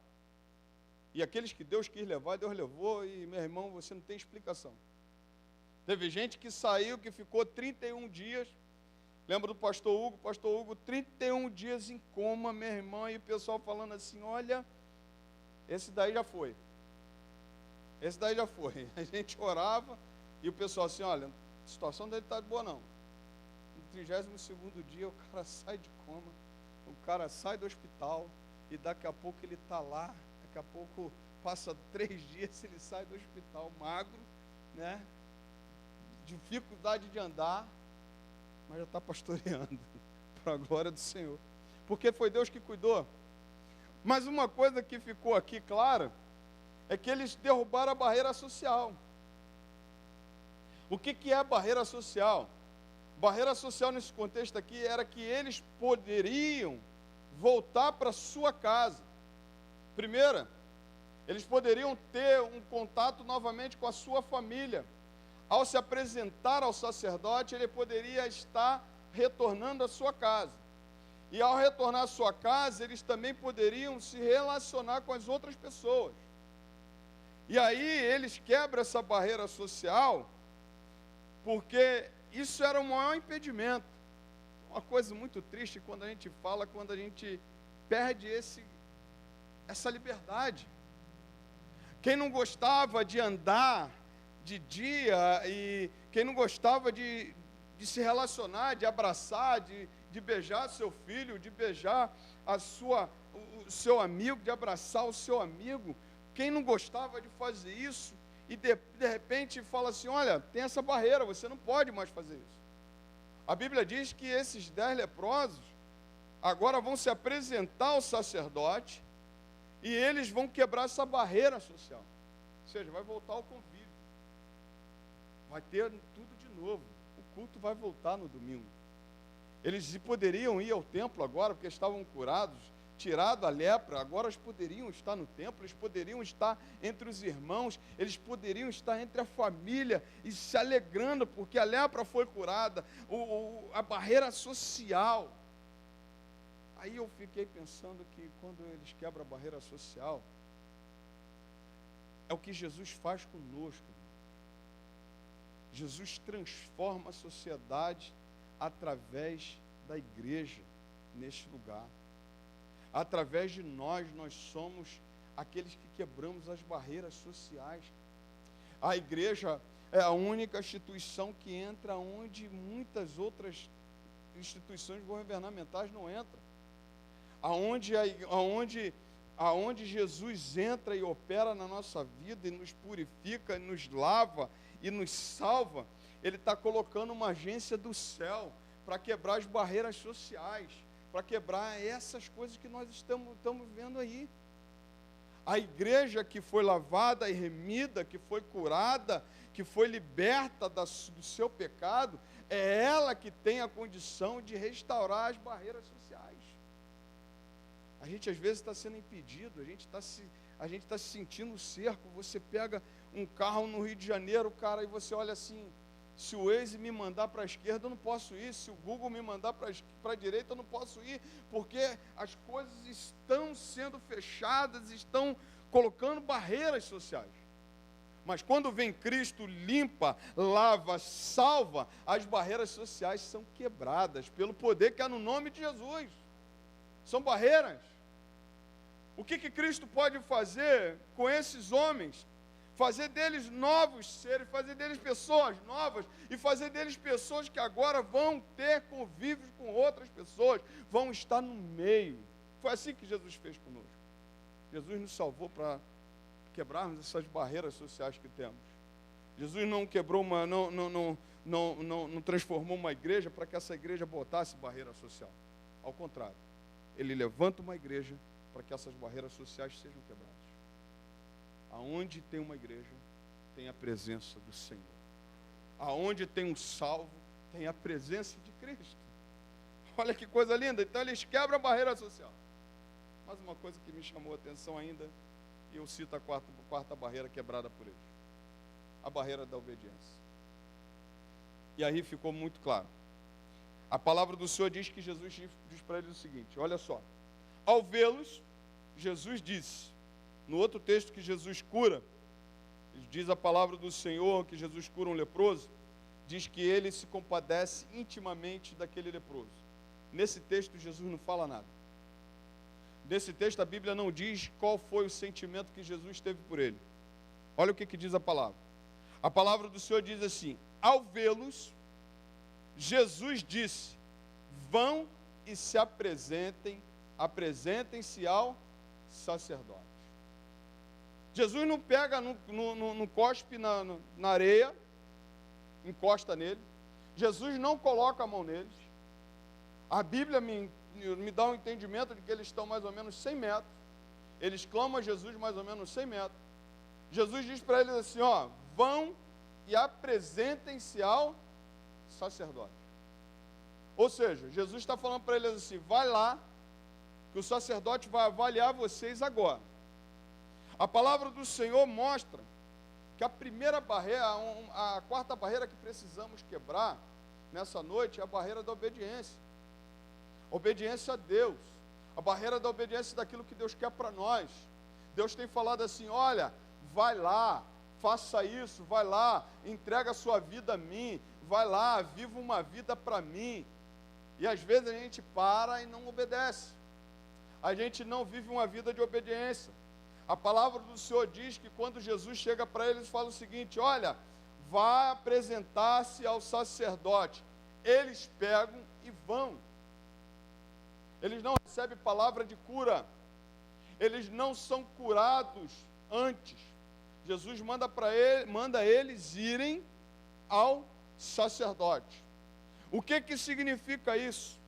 E aqueles que Deus quis levar, Deus levou, e meu irmão, você não tem explicação. Teve gente que saiu, que ficou 31 dias, lembra do pastor Hugo, 31 dias em coma, meu irmão, e o pessoal falando assim: olha, esse daí já foi. Esse daí já foi. A gente orava e o pessoal assim: olha, a situação dele está boa não. No 32º dia o cara sai de coma, o cara sai do hospital e daqui a pouco ele está lá, daqui a pouco passa 3 dias ele sai do hospital magro, né? Dificuldade de andar, mas já está pastoreando, para a glória do Senhor. Porque foi Deus que cuidou. Mas uma coisa que ficou aqui clara é que eles derrubaram a barreira social. O que é a barreira social? Barreira social nesse contexto aqui era que eles poderiam voltar para sua casa. Primeira, eles poderiam ter um contato novamente com a sua família. Ao se apresentar ao sacerdote, ele poderia estar retornando à sua casa. E ao retornar à sua casa, eles também poderiam se relacionar com as outras pessoas. E aí eles quebram essa barreira social, porque isso era o maior impedimento. Uma coisa muito triste quando a gente fala, quando a gente perde essa liberdade. Quem não gostava de andar de dia, e quem não gostava de se relacionar, de abraçar, de beijar seu filho, de beijar o seu amigo, de abraçar o seu amigo, quem não gostava de fazer isso, e de repente fala assim, olha, tem essa barreira, você não pode mais fazer isso. A Bíblia diz que esses 10 leprosos agora vão se apresentar ao sacerdote e eles vão quebrar essa barreira social. Ou seja, vai voltar ao convívio. Vai ter tudo de novo. O culto vai voltar no domingo. Eles poderiam ir ao templo agora, porque estavam curados, tirado a lepra, agora eles poderiam estar no templo, eles poderiam estar entre os irmãos, eles poderiam estar entre a família e se alegrando, porque a lepra foi curada, a barreira social. Aí eu fiquei pensando que quando eles quebram a barreira social, é o que Jesus faz conosco. Jesus transforma a sociedade através da igreja neste lugar. Através de nós somos aqueles que quebramos as barreiras sociais. A igreja é a única instituição que entra onde muitas outras instituições governamentais não entram. Aonde Jesus entra e opera na nossa vida e nos purifica, nos lava e nos salva, Ele está colocando uma agência do céu para quebrar as barreiras sociais, para quebrar essas coisas que nós estamos vendo aí. A igreja que foi lavada e remida, que foi curada, que foi liberta do seu pecado, é ela que tem a condição de restaurar as barreiras sociais. A gente às vezes está sendo impedido, a gente está se sentindo cerco. Você pega um carro no Rio de Janeiro, cara, e você olha assim, se o Waze me mandar para a esquerda, eu não posso ir. Se o Google me mandar para a direita, eu não posso ir. Porque as coisas estão sendo fechadas, estão colocando barreiras sociais. Mas quando vem Cristo, limpa, lava, salva, as barreiras sociais são quebradas pelo poder que há no nome de Jesus. São barreiras. O que Cristo pode fazer com esses homens? Fazer deles novos seres, fazer deles pessoas novas e fazer deles pessoas que agora vão ter convívios com outras pessoas, vão estar no meio. Foi assim que Jesus fez conosco. Jesus nos salvou para quebrarmos essas barreiras sociais que temos. Jesus não quebrou não transformou uma igreja para que essa igreja botasse barreira social. Ao contrário, Ele levanta uma igreja para que essas barreiras sociais sejam quebradas. Aonde tem uma igreja, tem a presença do Senhor. Aonde tem um salvo, tem a presença de Cristo. Olha que coisa linda. Então eles quebram a barreira social. Mas uma coisa que me chamou a atenção ainda, e eu cito a quarta barreira quebrada por eles. A barreira da obediência. E aí ficou muito claro. A palavra do Senhor diz que Jesus diz para eles o seguinte, olha só. Ao vê-los, Jesus disse, no outro texto que Jesus cura, diz a palavra do Senhor que Jesus cura um leproso, diz que ele se compadece intimamente daquele leproso. Nesse texto Jesus não fala nada. Nesse texto a Bíblia não diz qual foi o sentimento que Jesus teve por ele. Olha o que diz a palavra. A palavra do Senhor diz assim, ao vê-los, Jesus disse, vão e se apresentem-se ao sacerdote. Jesus não pega, não cospe na areia, encosta nele. Jesus não coloca a mão neles. A Bíblia me dá um entendimento de que eles estão mais ou menos 100 metros. Eles clamam a Jesus mais ou menos 100 metros. Jesus diz para eles assim, ó, vão e apresentem-se ao sacerdote. Ou seja, Jesus está falando para eles assim, vai lá, que o sacerdote vai avaliar vocês agora. A palavra do Senhor mostra que a primeira barreira, a quarta barreira que precisamos quebrar nessa noite é a barreira da obediência. Obediência a Deus. A barreira da obediência daquilo que Deus quer para nós. Deus tem falado assim, olha, vai lá, faça isso, vai lá, entrega a sua vida a mim, vai lá, viva uma vida para mim. E às vezes a gente para e não obedece. A gente não vive uma vida de obediência. A palavra do Senhor diz que quando Jesus chega para eles, fala o seguinte: olha, vá apresentar-se ao sacerdote. Eles pegam e vão. Eles não recebem palavra de cura. Eles não são curados antes. Jesus manda eles irem ao sacerdote. O que significa isso?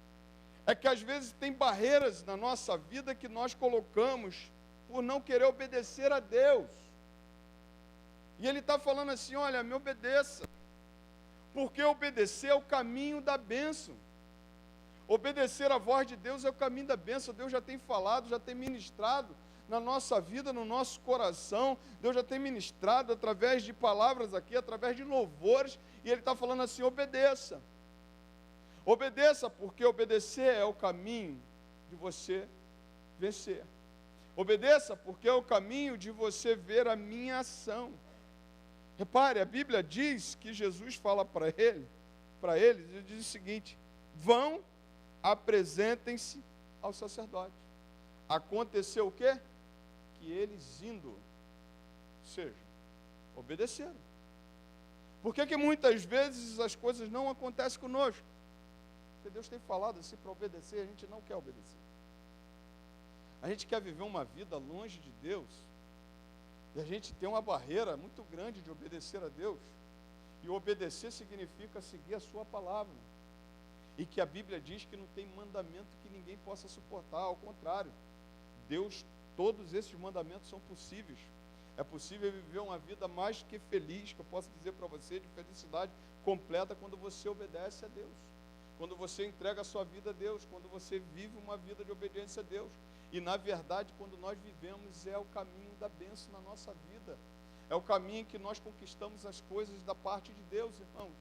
É que às vezes tem barreiras na nossa vida que nós colocamos por não querer obedecer a Deus. E ele está falando assim: olha, me obedeça, porque obedecer é o caminho da bênção. Obedecer a voz de Deus é o caminho da bênção. Deus já tem falado, já tem ministrado na nossa vida, no nosso coração. Deus já tem ministrado através de palavras aqui, através de louvores, e ele está falando assim: obedeça. Obedeça, porque obedecer é o caminho de você vencer. Obedeça, porque é o caminho de você ver a minha ação. Repare, a Bíblia diz que Jesus fala para eles, ele diz o seguinte: vão, apresentem-se ao sacerdote. Aconteceu o quê? Que eles indo, ou seja, obedeceram. Por que muitas vezes as coisas não acontecem conosco? Porque Deus tem falado assim para obedecer, a gente não quer obedecer. A gente quer viver uma vida longe de Deus, e a gente tem uma barreira muito grande de obedecer a Deus. E obedecer significa seguir a sua palavra. E que a Bíblia diz que não tem mandamento que ninguém possa suportar, ao contrário. Deus, todos esses mandamentos são possíveis. É possível viver uma vida mais que feliz, que eu posso dizer para você, de felicidade completa, quando você obedece a Deus. Quando você entrega a sua vida a Deus, quando você vive uma vida de obediência a Deus. E na verdade, quando nós vivemos, é o caminho da bênção na nossa vida. É o caminho em que nós conquistamos as coisas da parte de Deus, irmãos.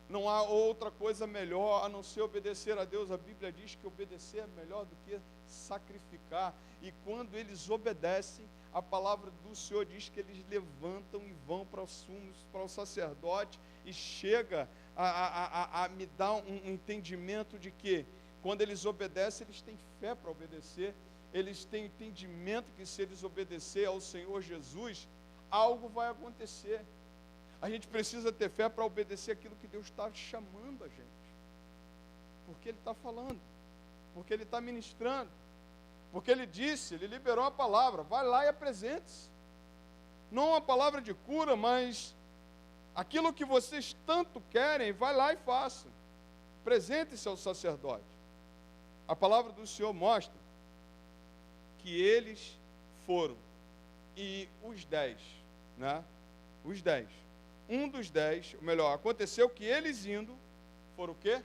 Não há outra coisa melhor a não ser obedecer a Deus. A Bíblia diz que obedecer é melhor do que sacrificar. E quando eles obedecem, a palavra do Senhor diz que eles levantam e vão para o sacerdote, e chega a me dar um entendimento de que quando eles obedecem, eles têm fé para obedecer. Eles têm entendimento que se eles obedecer ao Senhor Jesus, algo vai acontecer. A gente precisa ter fé para obedecer aquilo que Deus está chamando a gente. Porque Ele está falando, porque Ele está ministrando, porque Ele disse, Ele liberou a palavra: vai lá e apresente-se. Não uma palavra de cura, mas aquilo que vocês tanto querem, vai lá e faça. Apresente-se ao sacerdote. A palavra do Senhor mostra que eles foram, e os 10, né? Os 10. Um dos 10, ou melhor, aconteceu que eles indo, foram o quê?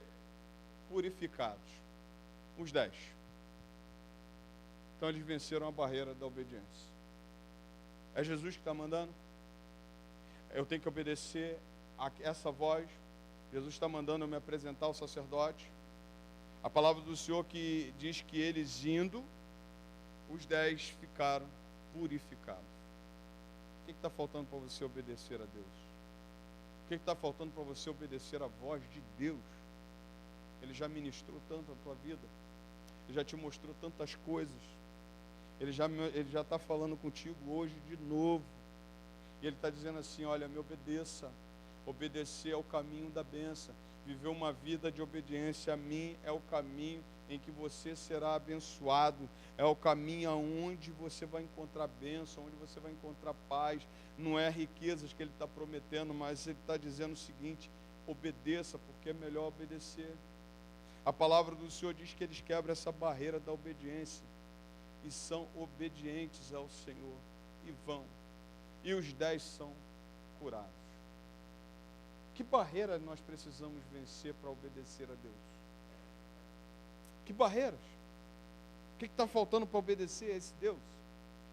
Purificados. Os 10. Então eles venceram a barreira da obediência. É Jesus que está mandando? Eu tenho que obedecer a essa voz. Jesus está mandando eu me apresentar ao sacerdote. A palavra do Senhor que diz que eles indo, os 10 ficaram purificados. O que está faltando para você obedecer a Deus? O que está faltando para você obedecer a voz de Deus? Ele já ministrou tanto a tua vida. Ele já te mostrou tantas coisas. Ele já está falando contigo hoje de novo. E Ele está dizendo assim: olha, me obedeça. Obedecer é o caminho da bênção. Viver uma vida de obediência a mim é o caminho em que você será abençoado. É o caminho aonde você vai encontrar bênção, onde você vai encontrar paz. Não é riquezas que Ele está prometendo, mas Ele está dizendo o seguinte: obedeça, porque é melhor obedecer. A palavra do Senhor diz que eles quebram essa barreira da obediência e são obedientes ao Senhor e vão. E os 10 são curados. Que barreira nós precisamos vencer para obedecer a Deus? Que barreiras? O que está faltando para obedecer a esse Deus?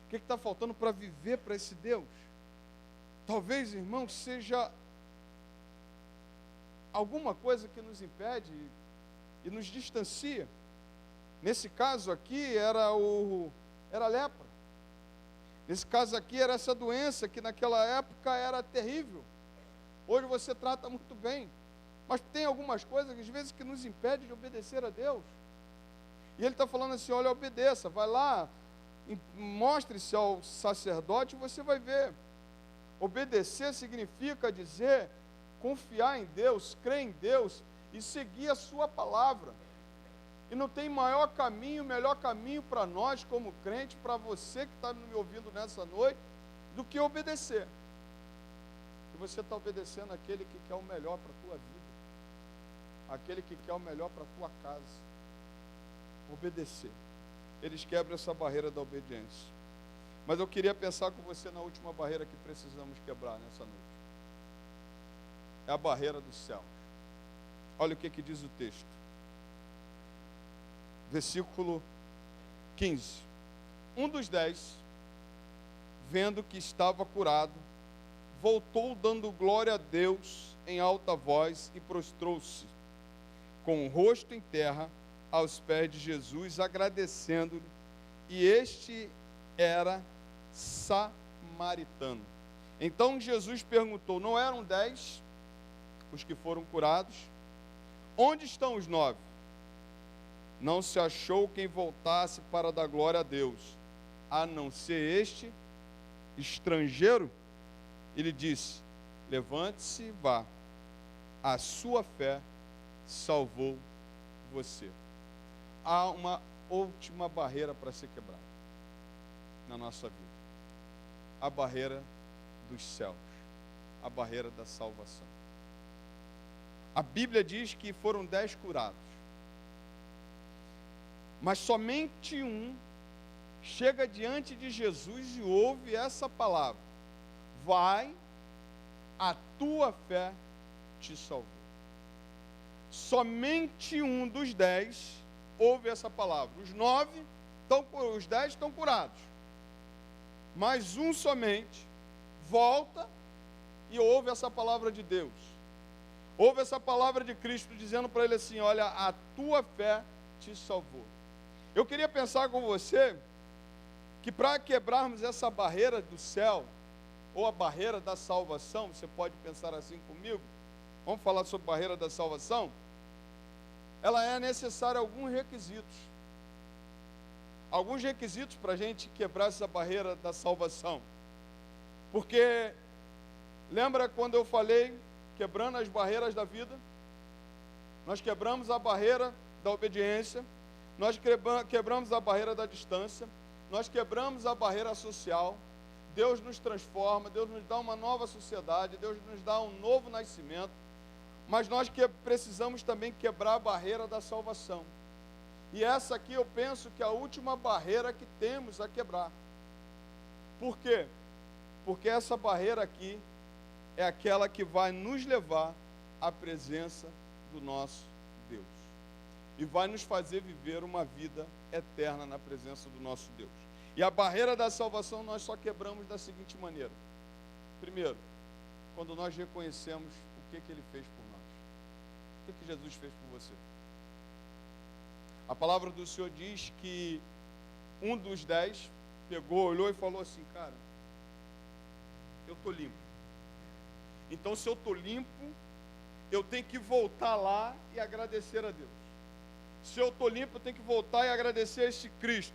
O que está faltando para viver para esse Deus? Talvez, irmão, seja alguma coisa que nos impede e nos distancia. Nesse caso aqui era a lepra. Nesse caso aqui era essa doença que naquela época era terrível. Hoje você trata muito bem. Mas tem algumas coisas, às vezes, que nos impedem de obedecer a Deus. E ele está falando assim, olha, obedeça, vai lá, mostre-se ao sacerdote e você vai ver. Obedecer significa dizer, confiar em Deus, crer em Deus e seguir a sua palavra. E não tem maior caminho, melhor caminho para nós como crente, para você que está me ouvindo nessa noite, do que obedecer. E você está obedecendo aquele que quer o melhor para a tua vida. Aquele que quer o melhor para a tua casa. Obedecer. Eles quebram essa barreira da obediência. Mas eu queria pensar com você na última barreira que precisamos quebrar nessa noite. É a barreira dos céus. Olha o que diz o texto. Versículo 15. Um dos 10, vendo que estava curado, voltou dando glória a Deus em alta voz e prostrou-se com o rosto em terra aos pés de Jesus, agradecendo-lhe. E este era samaritano. Então Jesus perguntou, não eram 10 os que foram curados? Onde estão os 9? Não se achou quem voltasse para dar glória a Deus, a não ser este estrangeiro. Ele disse, levante-se e vá, a sua fé salvou você. Há uma última barreira para ser quebrada na nossa vida. A barreira dos céus, a barreira da salvação. A Bíblia diz que foram 10 curados, mas somente um chega diante de Jesus e ouve essa palavra: vai, a tua fé te salvou. Somente um dos 10 ouve essa palavra. Os 10 estão curados, mas um somente volta e ouve essa palavra de Deus. Ouve essa palavra de Cristo dizendo para ele assim, olha, a tua fé te salvou. Eu queria pensar com você que para quebrarmos essa barreira do céu, ou a barreira da salvação, você pode pensar assim comigo, vamos falar sobre a barreira da salvação, ela é necessária alguns requisitos. Alguns requisitos para a gente quebrar essa barreira da salvação. Porque, lembra quando eu falei, quebrando as barreiras da vida? Nós quebramos a barreira da obediência, nós quebramos a barreira da distância, nós quebramos a barreira social. Deus nos transforma, Deus nos dá uma nova sociedade, Deus nos dá um novo nascimento, mas nós precisamos também quebrar a barreira da salvação. E essa aqui eu penso que é a última barreira que temos a quebrar. Por quê? Porque essa barreira aqui é aquela que vai nos levar à presença do nosso Deus. E vai nos fazer viver uma vida eterna na presença do nosso Deus. E a barreira da salvação nós só quebramos da seguinte maneira. Primeiro, quando nós reconhecemos o que Ele fez por nós. O que Jesus fez por você. A palavra do Senhor diz que um dos 10 pegou, olhou e falou assim, cara, eu estou limpo. Então se eu estou limpo, eu tenho que voltar lá e agradecer a Deus. Se eu estou limpo, eu tenho que voltar e agradecer a esse Cristo.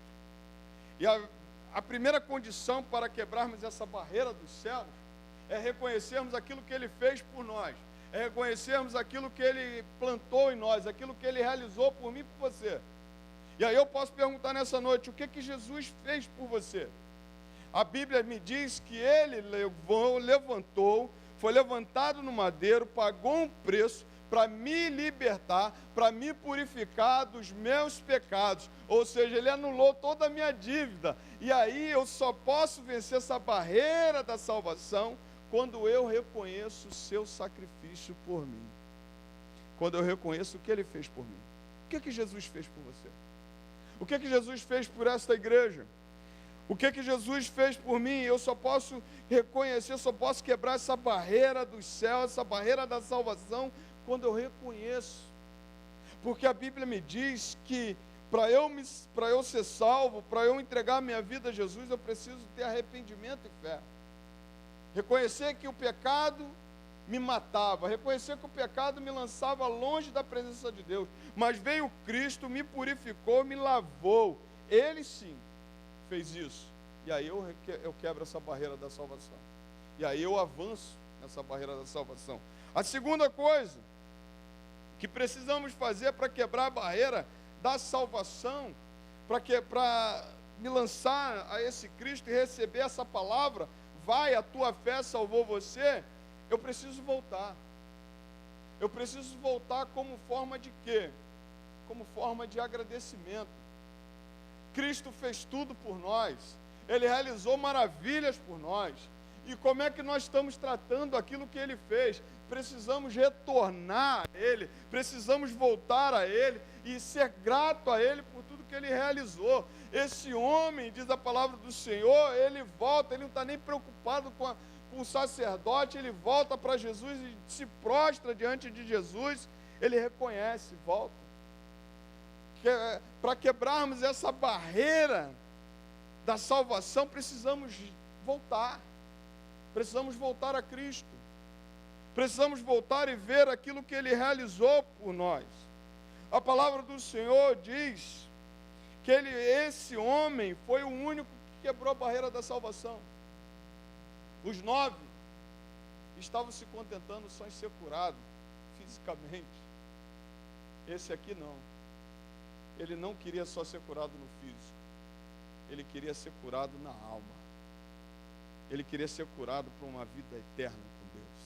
E a primeira condição para quebrarmos essa barreira dos céus é reconhecermos aquilo que Ele fez por nós. É reconhecermos aquilo que Ele plantou em nós, aquilo que Ele realizou por mim e por você. E aí eu posso perguntar nessa noite, o que Jesus fez por você? A Bíblia me diz que Ele levantou, foi levantado no madeiro, pagou um preço para me libertar, para me purificar dos meus pecados. Ou seja, Ele anulou toda a minha dívida. E aí eu só posso vencer essa barreira da salvação quando eu reconheço o seu sacrifício por mim. Quando eu reconheço o que Ele fez por mim. O que Jesus fez por você? O que Jesus fez por esta igreja? O que Jesus fez por mim? Eu só posso reconhecer, só posso quebrar essa barreira do céu, essa barreira da salvação, quando eu reconheço. Porque a Bíblia me diz que Para eu ser salvo, para eu entregar minha vida a Jesus, eu preciso ter arrependimento e fé. Reconhecer que o pecado me matava, reconhecer que o pecado me lançava longe da presença de Deus, mas veio Cristo, me purificou, me lavou. Ele sim fez isso. E aí eu quebro essa barreira da salvação. E aí eu avanço nessa barreira da salvação. A segunda coisa que precisamos fazer para quebrar a barreira da salvação, para me lançar a esse Cristo e receber essa palavra, vai, a tua fé salvou você, eu preciso voltar. Eu preciso voltar como forma de quê? Como forma de agradecimento. Cristo fez tudo por nós. Ele realizou maravilhas por nós. E como é que nós estamos tratando aquilo que Ele fez? Precisamos retornar a Ele, precisamos voltar a Ele e ser grato a Ele por tudo que Ele realizou. Esse homem, diz a palavra do Senhor, ele volta, ele não está nem preocupado com o sacerdote, ele volta para Jesus e se prostra diante de Jesus, ele reconhece, volta. Para quebrarmos essa barreira da salvação, precisamos voltar a Cristo, precisamos voltar e ver aquilo que Ele realizou por nós. A palavra do Senhor diz que esse homem foi o único que quebrou a barreira da salvação. Os 9 estavam se contentando só em ser curado fisicamente. Esse aqui não. Ele não queria só ser curado no físico. Ele queria ser curado na alma. Ele queria ser curado por uma vida eterna com Deus.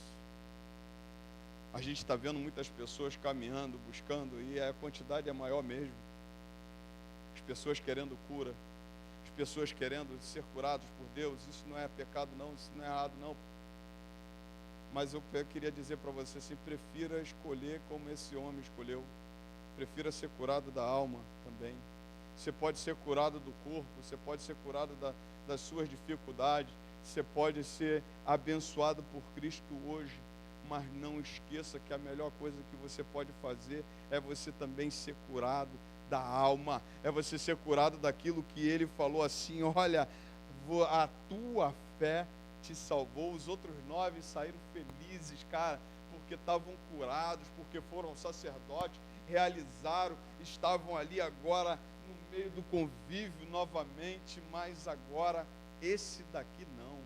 A gente está vendo muitas pessoas caminhando, buscando, e a quantidade é maior mesmo. As pessoas querendo cura, as pessoas querendo ser curadas por Deus. Isso não é pecado não, isso não é errado não. Mas eu queria dizer para você assim, prefira escolher como esse homem escolheu. Prefira ser curado da alma também. Você pode ser curado do corpo, você pode ser curado das suas dificuldades, você pode ser abençoado por Cristo hoje, mas não esqueça que a melhor coisa que você pode fazer é você também ser curado da alma, é você ser curado daquilo que Ele falou assim, olha, a tua fé te salvou. Os outros 9 saíram felizes, cara, porque estavam curados, porque foram sacerdotes, realizaram, estavam ali agora no meio do convívio novamente, mas agora esse daqui não.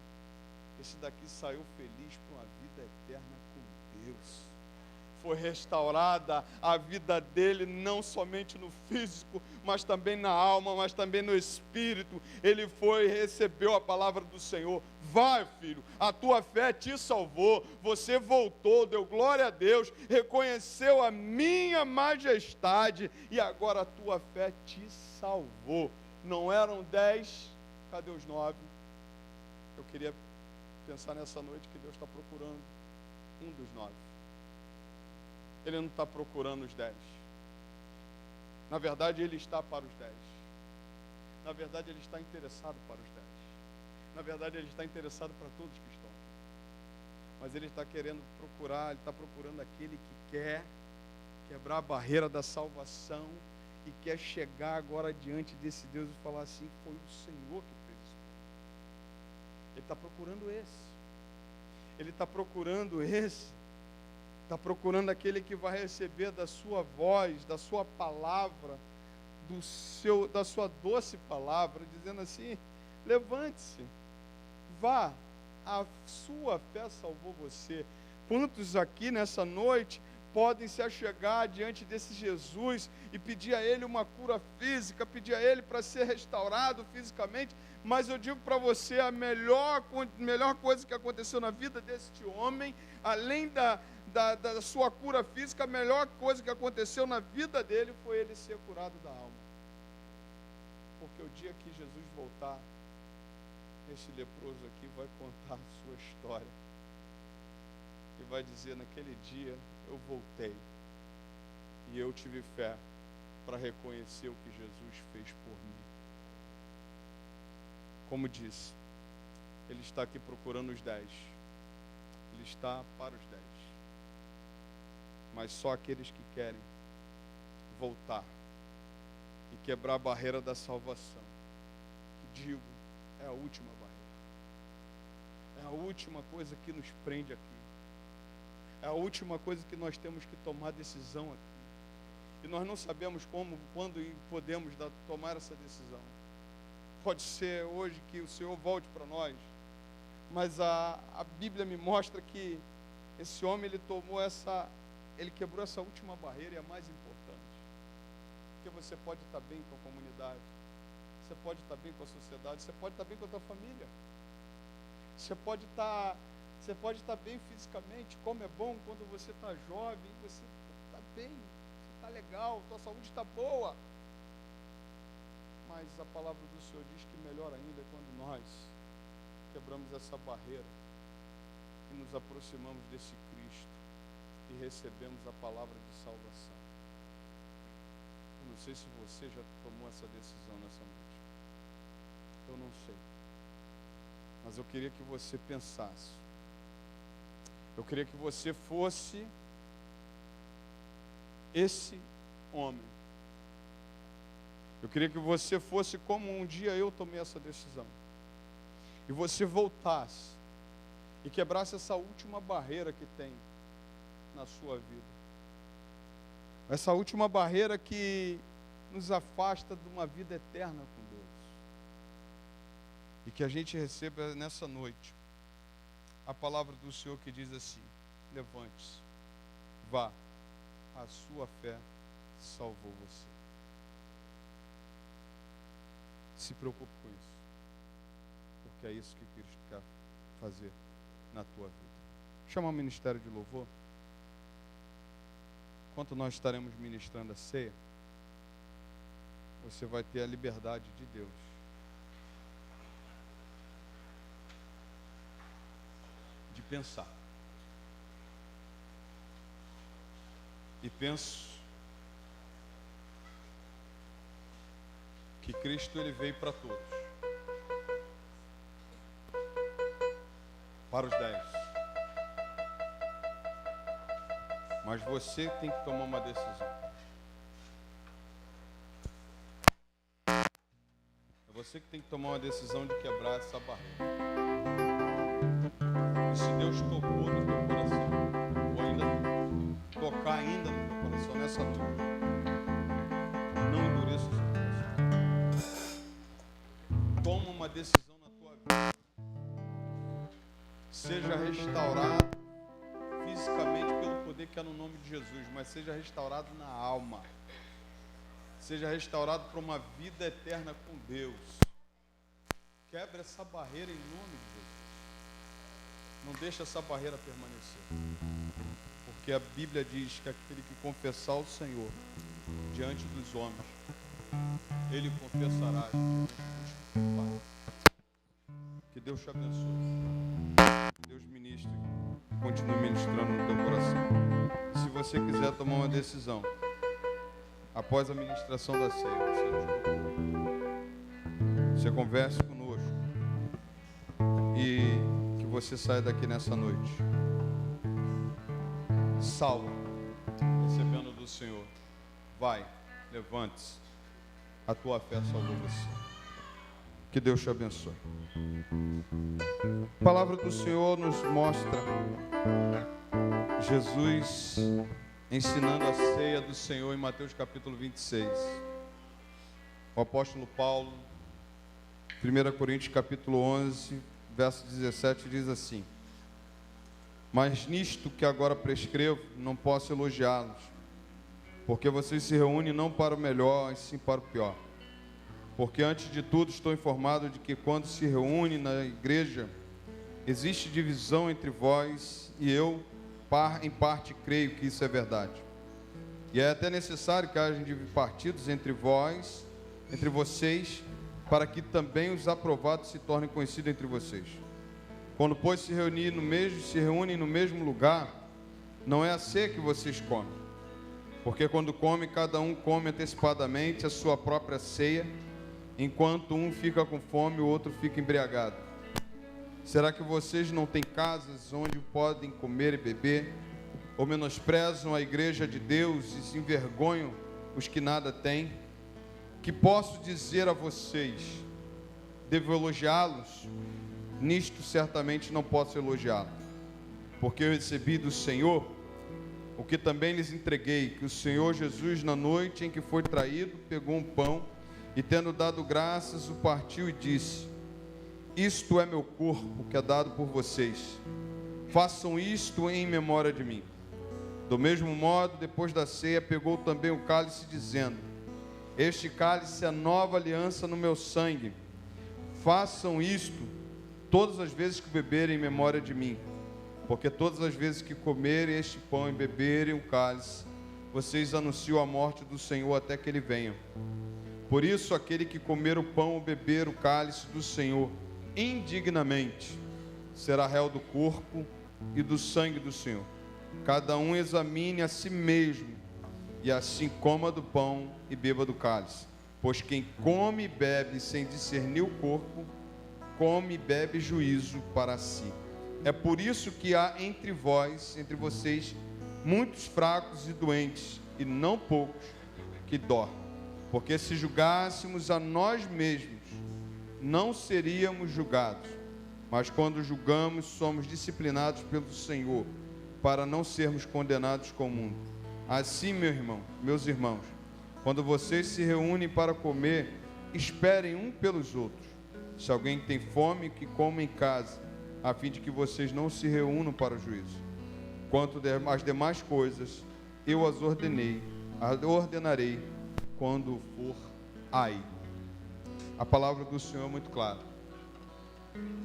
Esse daqui saiu feliz para uma vida eterna com Deus. Foi restaurada a vida dele, não somente no físico, mas também na alma, mas também no espírito. Ele recebeu a palavra do Senhor. Vai, filho, a tua fé te salvou. Você voltou, deu glória a Deus, reconheceu a minha majestade e agora a tua fé te salvou. Não eram 10, cadê os 9? Eu queria pensar nessa noite que Deus está procurando um dos 9. Ele não está procurando os 10. Na verdade, Ele está para os 10. Na verdade, Ele está interessado para os 10. Na verdade, Ele está interessado para todos que estão aqui. Mas Ele está querendo procurar, Ele está procurando aquele que quer quebrar a barreira da salvação e quer chegar agora diante desse Deus e falar assim, foi o Senhor que fez isso. Ele está procurando esse. Ele está procurando esse. Está procurando aquele que vai receber da sua voz, da sua palavra, da sua doce palavra, dizendo assim, levante-se, vá, a sua fé salvou você. Quantos aqui nessa noite podem se achegar diante desse Jesus e pedir a Ele uma cura física, pedir a Ele para ser restaurado fisicamente, mas eu digo para você, a melhor coisa que aconteceu na vida deste homem, além da sua cura física, a melhor coisa que aconteceu na vida dele foi ele ser curado da alma. Porque o dia que Jesus voltar, esse leproso aqui vai contar a sua história. E vai dizer, naquele dia eu voltei. E eu tive fé para reconhecer o que Jesus fez por mim. Como disse, Ele está aqui procurando os 10. Ele está para os 10. Mas só aqueles que querem voltar e quebrar a barreira da salvação. Que digo, é a última barreira. É a última coisa que nos prende aqui. É a última coisa que nós temos que tomar decisão aqui. E nós não sabemos como, quando podemos tomar essa decisão. Pode ser hoje que o Senhor volte para nós. Mas a Bíblia me mostra que esse homem, ele quebrou essa última barreira, e a mais importante. Porque você pode estar bem com a comunidade, você pode estar bem com a sociedade, você pode estar bem com a tua família. Você pode estar bem fisicamente, como é bom quando você está jovem, você está bem, você está legal, tua saúde está boa. Mas a palavra do Senhor diz que melhor ainda é quando nós quebramos essa barreira e nos aproximamos desse Cristo e recebemos a palavra de salvação. Eu não sei se você já tomou essa decisão nessa noite. Eu não sei. Mas eu queria que você pensasse. Eu queria que você fosse esse homem. Eu queria que você fosse como um dia eu tomei essa decisão. E você voltasse e quebrasse essa última barreira que tem na sua vida. Essa última barreira que nos afasta de uma vida eterna com Deus. E que a gente receba nessa noite a palavra do Senhor que diz assim: levante-se, vá, a sua fé salvou você. Se preocupe com isso, porque é isso que Cristo quer fazer na tua vida. Chama o ministério de louvor. Enquanto nós estaremos ministrando a ceia, você vai ter a liberdade de Deus de pensar. E penso que Cristo, ele veio para todos, para os 10. Mas você tem que tomar uma decisão. É você que tem que tomar uma decisão de quebrar essa barreira. E se Deus tocou no teu coração, ou ainda tocar ainda no teu coração nessa noite, não endureça o seu coração. Toma uma decisão na tua vida. Seja restaurado fisicamente pelo poder que há no nome de Jesus, mas seja restaurado na alma. Seja restaurado para uma vida eterna com Deus. Quebra essa barreira em nome de Jesus. Não deixa essa barreira permanecer. Porque a Bíblia diz que aquele que confessar o Senhor diante dos homens, ele confessará diante do Pai. Que Deus te abençoe. Que Deus ministre. Continue ministrando no teu coração. Se você quiser tomar uma decisão após a ministração da ceia, você converse conosco e que você saia daqui nessa noite salvo, recebendo do Senhor. Vai, levante-se, a tua fé salvou você. Que Deus te abençoe. A palavra do Senhor nos mostra Jesus ensinando a ceia do Senhor em Mateus capítulo 26. O apóstolo Paulo, 1 Coríntios capítulo 11, verso 17, diz assim: mas nisto que agora prescrevo, não posso elogiá-los, porque vocês se reúnem não para o melhor, e sim para o pior. Porque antes de tudo estou informado de que quando se reúne na igreja, existe divisão entre vós, e eu, em parte, creio que isso é verdade. E é até necessário que haja partidos entre vós, entre vocês, para que também os aprovados se tornem conhecidos entre vocês. Quando, pois, se reúnem no mesmo lugar, não é a ceia que vocês comem. Porque quando come, cada um come antecipadamente a sua própria ceia, enquanto um fica com fome, o outro fica embriagado. Será que vocês não têm casas onde podem comer e beber? Ou menosprezam a igreja de Deus e se envergonham os que nada têm? que posso dizer a vocês? Devo elogiá-los? Nisto certamente não posso elogiá-los, porque eu recebi do Senhor o que também lhes entreguei, que o Senhor Jesus, na noite em que foi traído, pegou um pão e, tendo dado graças, o partiu e disse: isto é meu corpo, que é dado por vocês. Façam isto em memória de mim. Do mesmo modo, depois da ceia, pegou também o cálice, dizendo: este cálice é a nova aliança no meu sangue. Façam isto todas as vezes que beberem em memória de mim. Porque todas as vezes que comerem este pão e beberem o cálice, vocês anunciam a morte do Senhor até que Ele venha. Por isso, aquele que comer o pão ou beber o cálice do Senhor indignamente será réu do corpo e do sangue do Senhor. Cada um examine a si mesmo, e assim coma do pão e beba do cálice. Pois quem come e bebe sem discernir o corpo, come e bebe juízo para si. É por isso que há entre vocês, muitos fracos e doentes, e não poucos que dormem. Porque se julgássemos a nós mesmos, não seríamos julgados. Mas quando julgamos, somos disciplinados pelo Senhor, para não sermos condenados com o mundo. Assim, meus irmãos, quando vocês se reúnem para comer, esperem um pelos outros. Se alguém tem fome, que coma em casa, a fim de que vocês não se reúnam para o juízo. Quanto às demais coisas, eu as ordenarei quando for aí. A palavra do Senhor é muito clara.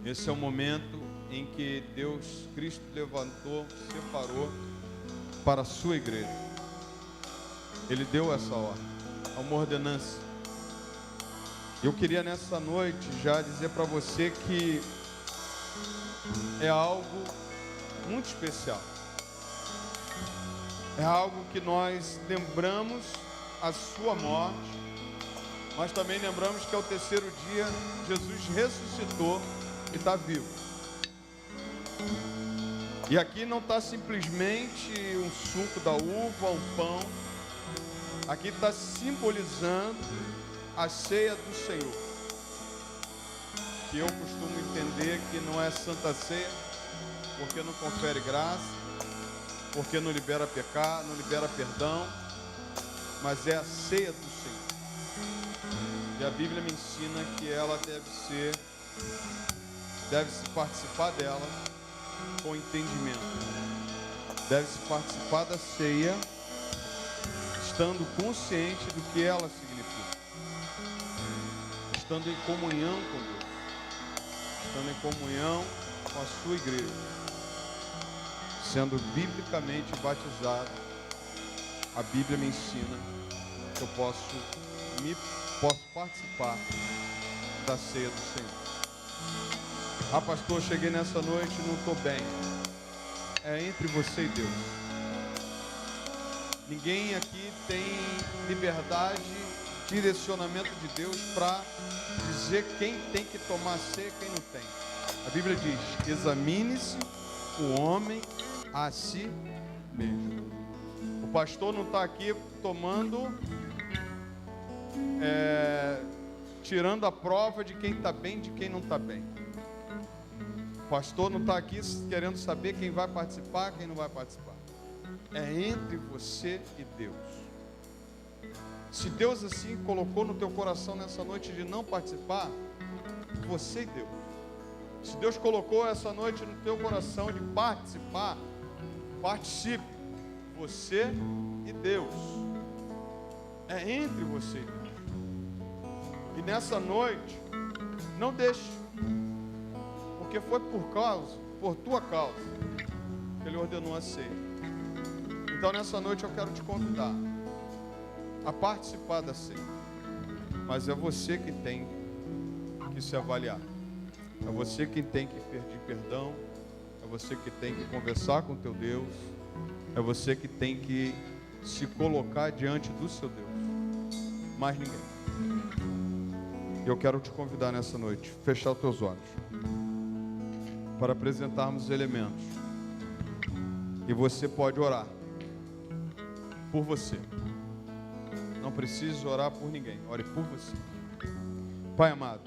Esse é o momento em que Deus, Cristo, levantou, separou para a sua igreja. Ele deu essa ordem, uma ordenança. Eu queria nessa noite já dizer para você que é algo muito especial. É algo que nós lembramos a sua morte, mas também lembramos que ao terceiro dia Jesus ressuscitou e está vivo. E aqui não está simplesmente um suco da uva, um pão. Aqui está simbolizando a ceia do Senhor, que eu costumo entender que não é santa ceia, porque não confere graça, porque não libera pecado, não libera perdão, mas é a ceia do Senhor. E a Bíblia me ensina que ela deve-se participar dela com entendimento. Deve-se participar da ceia estando consciente do que ela significa, estando em comunhão com Deus, estando em comunhão com a sua igreja, sendo biblicamente batizado. A Bíblia me ensina que eu posso participar da ceia do Senhor. Ah, pastor, cheguei nessa noite e não estou bem. É entre você e Deus. Ninguém aqui tem liberdade, direcionamento de Deus para dizer quem tem que tomar ceia e quem não tem. A Bíblia diz: examine-se o homem a si mesmo. O pastor não está aqui tomando, tirando a prova de quem está bem e de quem não está bem. O pastor não está aqui querendo saber quem vai participar, quem não vai participar. É entre você e Deus. Se Deus assim colocou no teu coração nessa noite de não participar, você e Deus. Se Deus colocou essa noite no teu coração de participar, participe. Você e Deus. É entre você e Deus. E nessa noite, não deixe, porque foi por tua causa, que Ele ordenou a ceia. Então nessa noite eu quero te convidar a participar da ceia. Mas é você que tem que se avaliar. É você que tem que pedir perdão. É você que tem que conversar com teu Deus. É você que tem que se colocar diante do seu Deus. Mais ninguém. Eu quero te convidar nessa noite, fechar os teus olhos, para apresentarmos os elementos. E você pode orar por você. Não precisa orar por ninguém. Ore por você. Pai amado,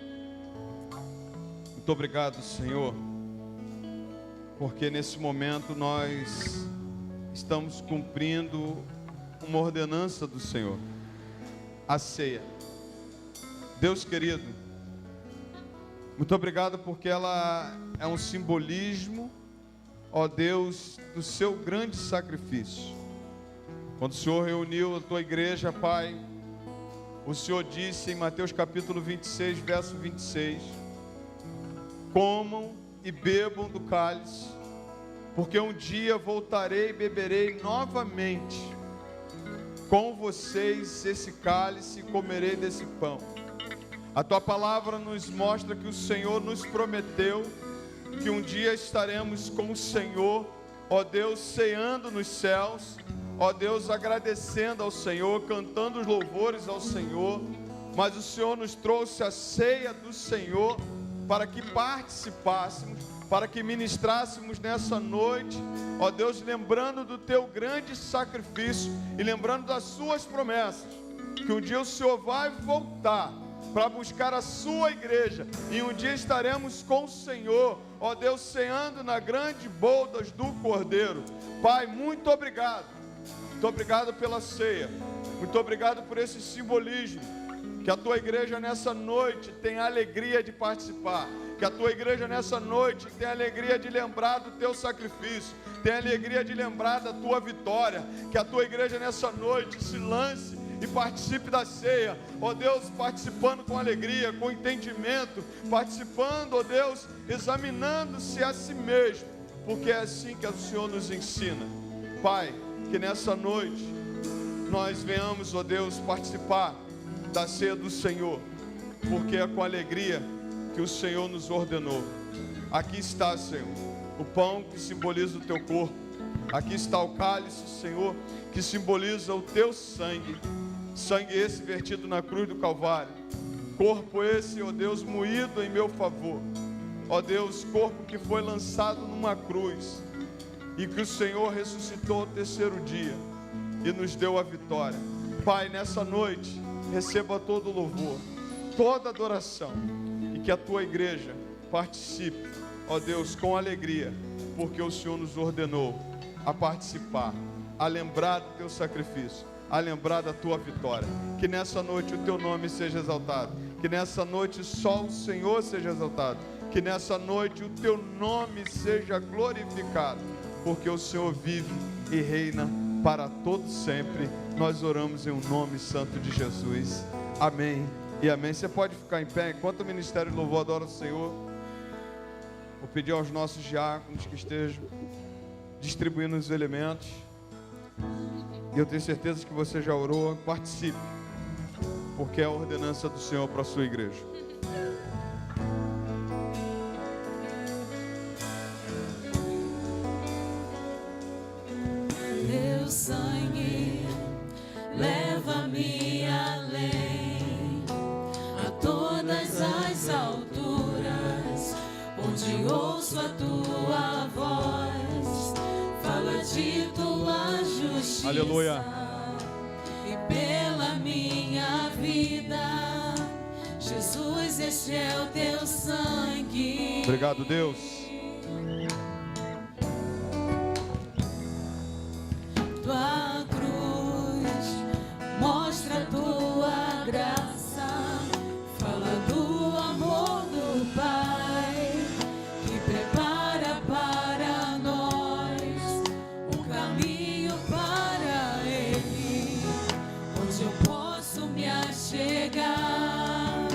muito obrigado, Senhor, porque nesse momento nós estamos cumprindo uma ordenança do Senhor, a ceia. Deus querido, muito obrigado porque ela é um simbolismo, ó Deus, do seu grande sacrifício. Quando o Senhor reuniu a tua igreja, Pai, o Senhor disse em Mateus capítulo 26, verso 26, comam e bebam do cálice, porque um dia voltarei e beberei novamente com vocês esse cálice e comerei desse pão. A tua palavra nos mostra que o Senhor nos prometeu que um dia estaremos com o Senhor, ó Deus, ceando nos céus, ó Deus, agradecendo ao Senhor, cantando os louvores ao Senhor, mas o Senhor nos trouxe a ceia do Senhor para que participássemos, para que ministrássemos nessa noite, ó Deus, lembrando do teu grande sacrifício e lembrando das suas promessas, que um dia o Senhor vai voltar para buscar a sua igreja, e um dia estaremos com o Senhor, ó Deus, ceando na grande bodas do Cordeiro. Pai, muito obrigado. Muito obrigado pela ceia, muito obrigado por esse simbolismo, que a tua igreja nessa noite tenha a alegria de participar, que a tua igreja nessa noite tenha a alegria de lembrar do teu sacrifício, tenha a alegria de lembrar da tua vitória, que a tua igreja nessa noite se lance e participe da ceia, ó Deus, participando com alegria, com entendimento, participando, ó Deus, examinando-se a si mesmo, porque é assim que o Senhor nos ensina. Pai, que nessa noite nós venhamos, ó Deus, participar da ceia do Senhor, porque é com alegria que o Senhor nos ordenou. Aqui está, Senhor, o pão que simboliza o teu corpo. Aqui está o cálice, Senhor, que simboliza o teu sangue. Sangue esse vertido na cruz do Calvário. Corpo esse, ó Deus, moído em meu favor. Ó Deus, corpo que foi lançado numa cruz e que o Senhor ressuscitou ao terceiro dia e nos deu a vitória. Pai, nessa noite, receba todo o louvor, toda a adoração, e que a tua igreja participe, ó Deus, com alegria, porque o Senhor nos ordenou a participar, a lembrar do teu sacrifício, a lembrar da tua vitória. Que nessa noite o teu nome seja exaltado, que nessa noite só o Senhor seja exaltado, que nessa noite o teu nome seja glorificado, porque o Senhor vive e reina para todos sempre. Nós oramos em um nome santo de Jesus. Amém e amém. Você pode ficar em pé enquanto o Ministério de Louvor adora o Senhor. Vou pedir aos nossos diáconos que estejam distribuindo os elementos. E eu tenho certeza que você já orou. Participe, porque é a ordenança do Senhor para a sua igreja. Teu sangue leva-me além, a todas as alturas, onde ouço a tua voz, fala de tua justiça. Aleluia. E pela minha vida, Jesus, este é o teu sangue. Obrigado, Deus. Tua cruz mostra a tua graça, fala do amor do Pai, que prepara para nós um caminho para Ele, onde eu posso me achegar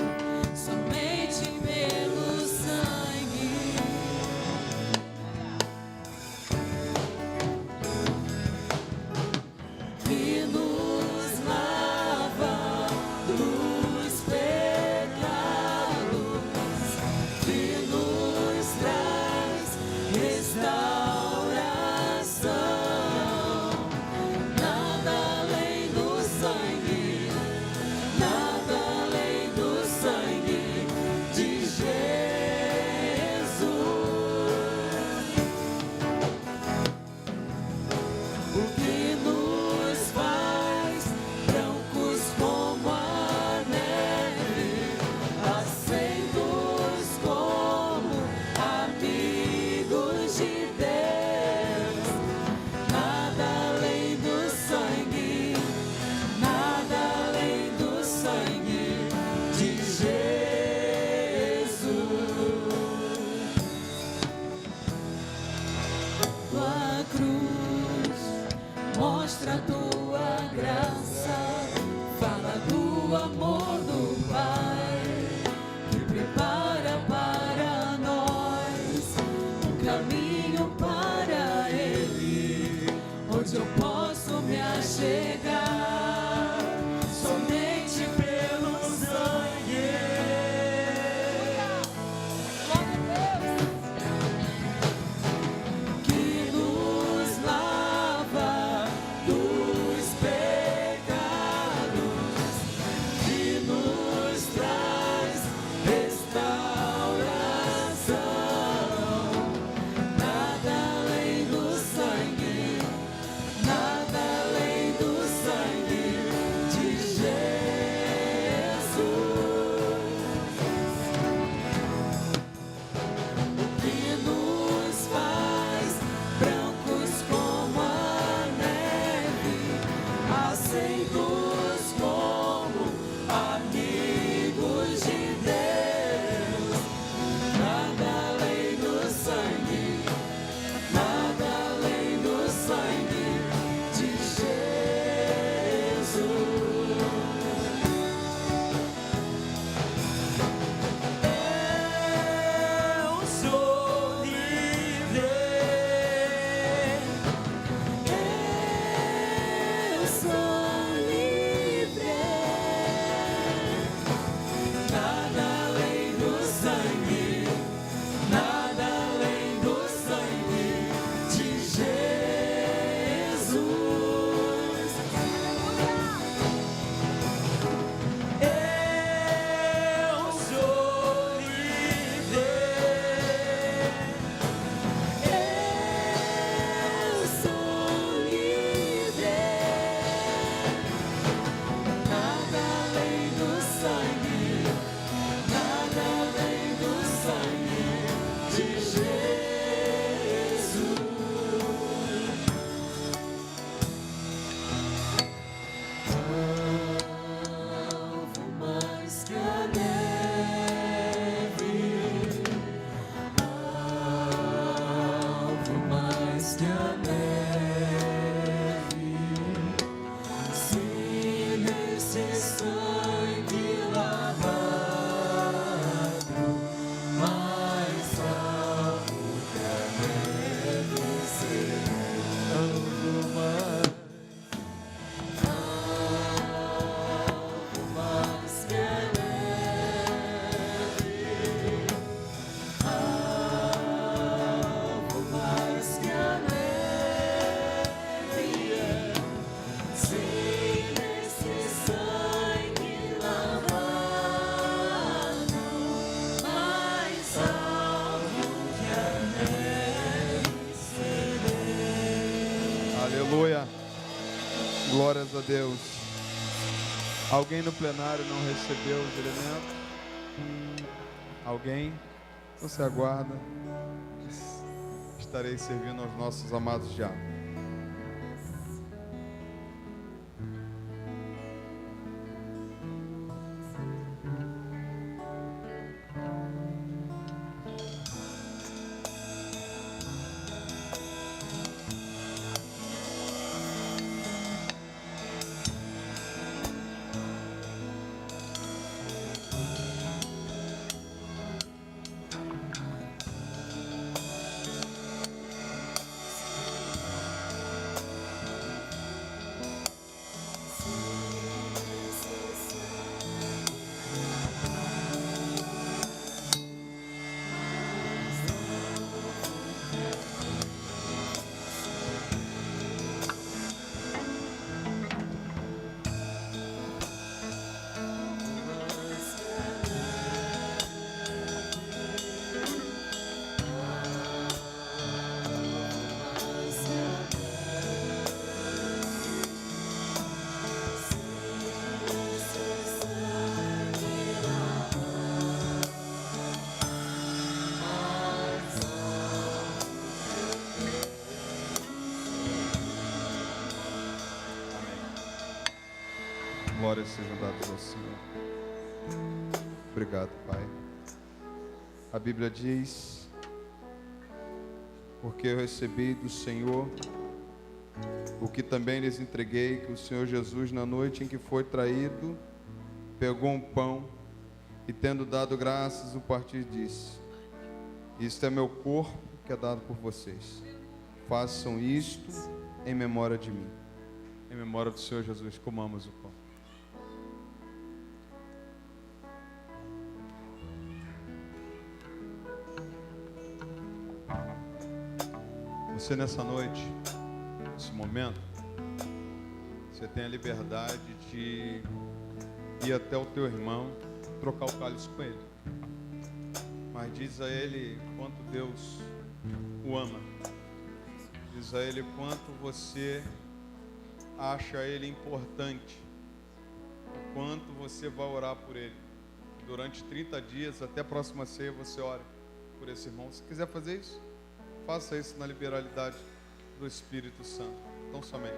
somente pelo sangue. cruz, mostra a tua graça, fala do amor do Pai, que prepara para nós um caminho para Ele, onde eu posso me achegar, somente pelo sangue. Que nos lava dos pecados, que nos traz restauração. Nada além do sangue, nada além do sangue de Jesus. O que nos faz brancos como a neve, aceitos como amigos de Deus. Nada além do sangue, nada além do sangue de Jesus. Eu sou livre. Eu sou livre. Nada além do sangue, nada além do sangue de Jesus. Eu sou livre. Eu sou livre. Nada além do sangue, nada além do sangue de Jesus. Alvo mais que a neve, alvo mais que a neve, se nesse sangue lavado, mais alvo que a neve será. Alvo mais que a neve, alvo mais que a neve, se nesse sangue lavado, mais alvo que a neve serei. Aleluia. Glórias a Deus. Alguém no plenário não recebeu os elementos? Alguém? Você aguarda. Estarei servindo aos nossos amados diáconos. Glórias sejam dadas ao Senhor. Obrigado, Pai. A Bíblia diz: porque eu recebi do Senhor o que também lhes entreguei, que o Senhor Jesus, na noite em que foi traído, pegou um pão e, tendo dado graças, o partiu e disse: isto é meu corpo que é dado por vocês. Façam isto em memória de mim. Em memória do Senhor Jesus, comamos o pão. Você nessa noite, nesse momento, você tem a liberdade de ir até o teu irmão, trocar o cálice com ele. Mas diz a ele quanto Deus o ama. Diz a ele quanto você acha ele importante. O quanto você vai orar por ele. Durante 30 dias, até a próxima ceia, você ore por esse irmão. Se quiser fazer isso, faça isso na liberalidade do Espírito Santo. Então somente.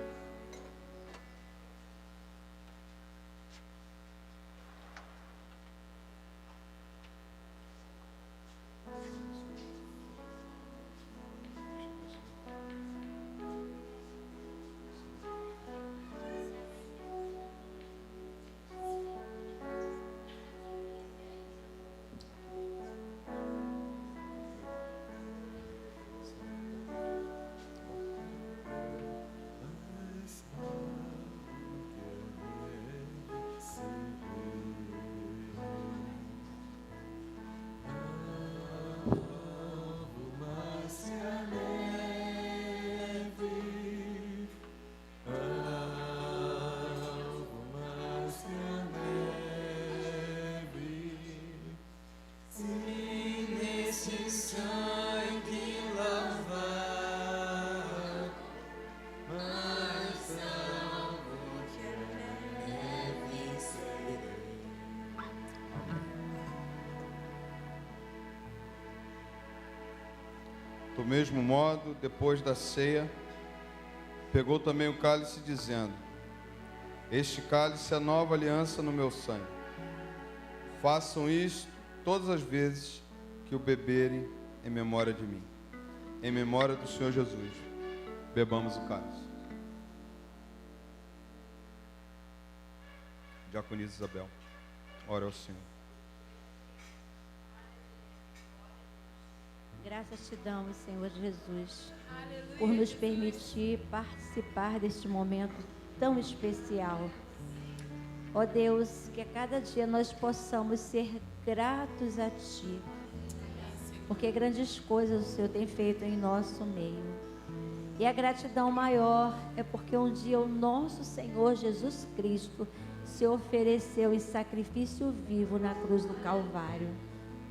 Do mesmo modo, depois da ceia, pegou também o cálice, dizendo: este cálice é a nova aliança no meu sangue. Façam isto todas as vezes que o beberem em memória de mim. Em memória do Senhor Jesus, bebamos o cálice. Diaconisa Isabel, ora ao Senhor. Graças te damos, Senhor Jesus, por nos permitir participar deste momento tão especial. Ó Deus, que a cada dia nós possamos ser gratos a Ti, porque grandes coisas o Senhor tem feito em nosso meio. E a gratidão maior é porque um dia o nosso Senhor Jesus Cristo se ofereceu em sacrifício vivo na cruz do Calvário.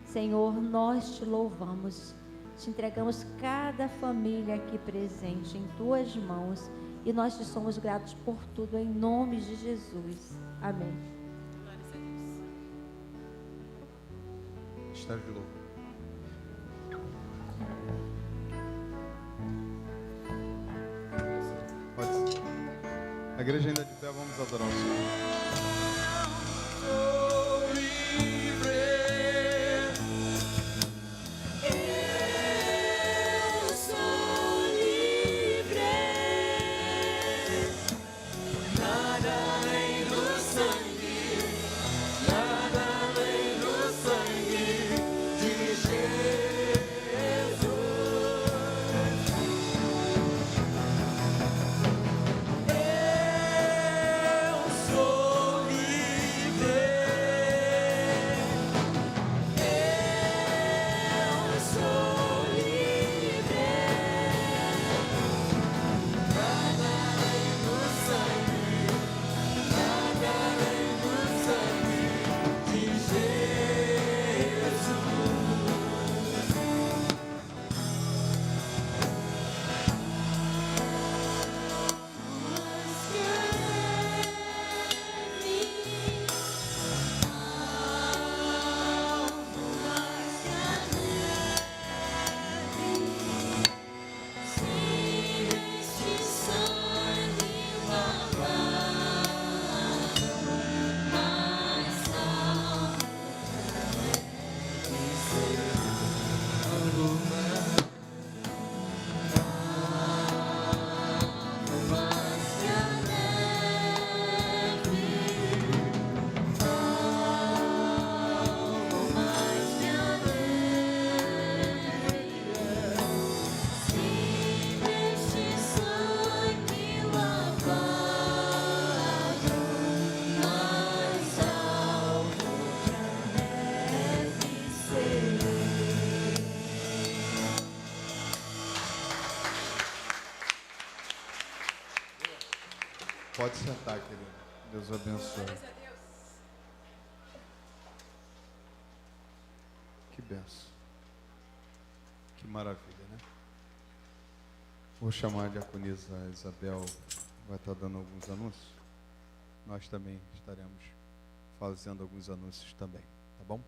Senhor, nós te louvamos. Te entregamos cada família aqui presente em Tuas mãos e nós te somos gratos por tudo, em nome de Jesus. Amém. Mistério de louvor. Pode ser. A igreja ainda de pé, vamos adorar o Senhor. Sou Pode sentar, querido. Deus abençoe. Que benção. Que maravilha, né? Vou chamar a diaconisa Isabel, vai estar dando alguns anúncios. Nós também estaremos fazendo alguns anúncios também, tá bom?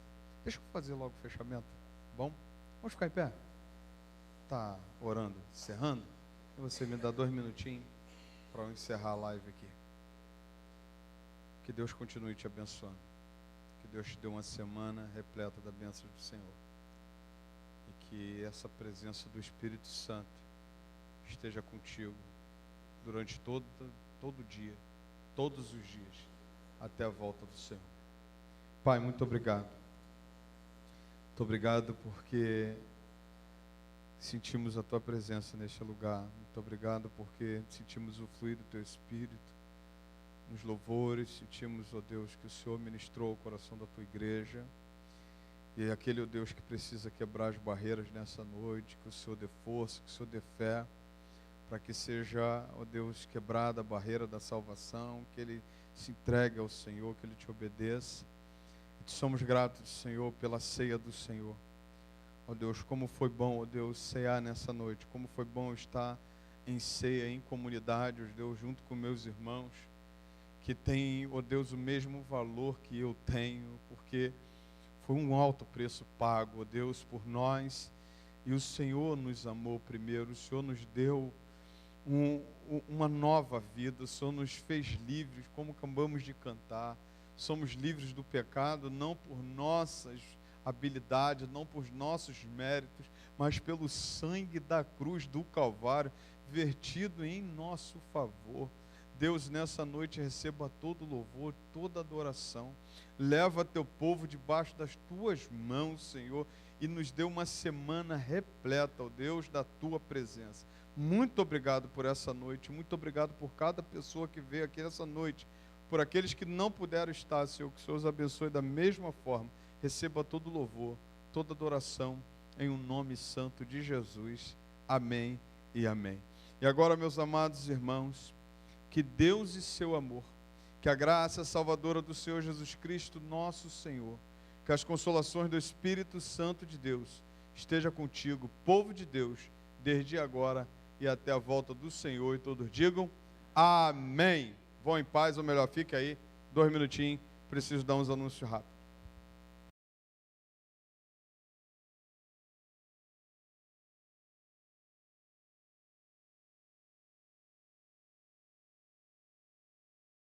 Deixa eu fazer logo o fechamento, tá bom? Vamos ficar em pé? Tá orando, encerrando? E você me dá 2 minutinhos para eu encerrar a live aqui. Que Deus continue te abençoando. Que Deus te dê uma semana repleta da bênção do Senhor. E que essa presença do Espírito Santo esteja contigo durante todo o dia, todos os dias, até a volta do Senhor. Pai, muito obrigado. Muito obrigado porque sentimos a Tua presença neste lugar. Muito obrigado porque sentimos o fluir do Teu Espírito nos louvores. Sentimos, ó Deus, que o Senhor ministrou o coração da Tua igreja. E aquele, ó Deus, que precisa quebrar as barreiras nessa noite, que o Senhor dê força, que o Senhor dê fé, para que seja, ó Deus, quebrada a barreira da salvação, que ele se entregue ao Senhor, que ele te obedeça. E te somos gratos, Senhor, pela ceia do Senhor. Ó Deus, como foi bom, ó Deus, cear nessa noite, como foi bom estar em ceia, em comunidade, ó Deus, junto com meus irmãos, que têm, ó Deus, o mesmo valor que eu tenho, porque foi um alto preço pago, ó Deus, por nós, e o Senhor nos amou primeiro, o Senhor nos deu uma nova vida, o Senhor nos fez livres, como acabamos de cantar. Somos livres do pecado, não por nossas habilidades, não por nossos méritos, mas pelo sangue da cruz do Calvário, vertido em nosso favor. Deus, nessa noite receba todo louvor, toda adoração. Leva teu povo debaixo das tuas mãos, Senhor, e nos dê uma semana repleta, ó Deus, da tua presença. Muito obrigado por essa noite, muito obrigado por cada pessoa que veio aqui essa noite, por aqueles que não puderam estar, Senhor, que o Senhor os abençoe da mesma forma. Receba todo louvor, toda adoração, em um nome santo de Jesus. Amém e amém. E agora, meus amados irmãos, que Deus e seu amor, que a graça salvadora do Senhor Jesus Cristo, nosso Senhor, que as consolações do Espírito Santo de Deus esteja contigo, povo de Deus, desde agora e até a volta do Senhor. E todos digam amém. Vão em paz, ou melhor, fique aí 2 minutinhos, preciso dar uns anúncios rápidos.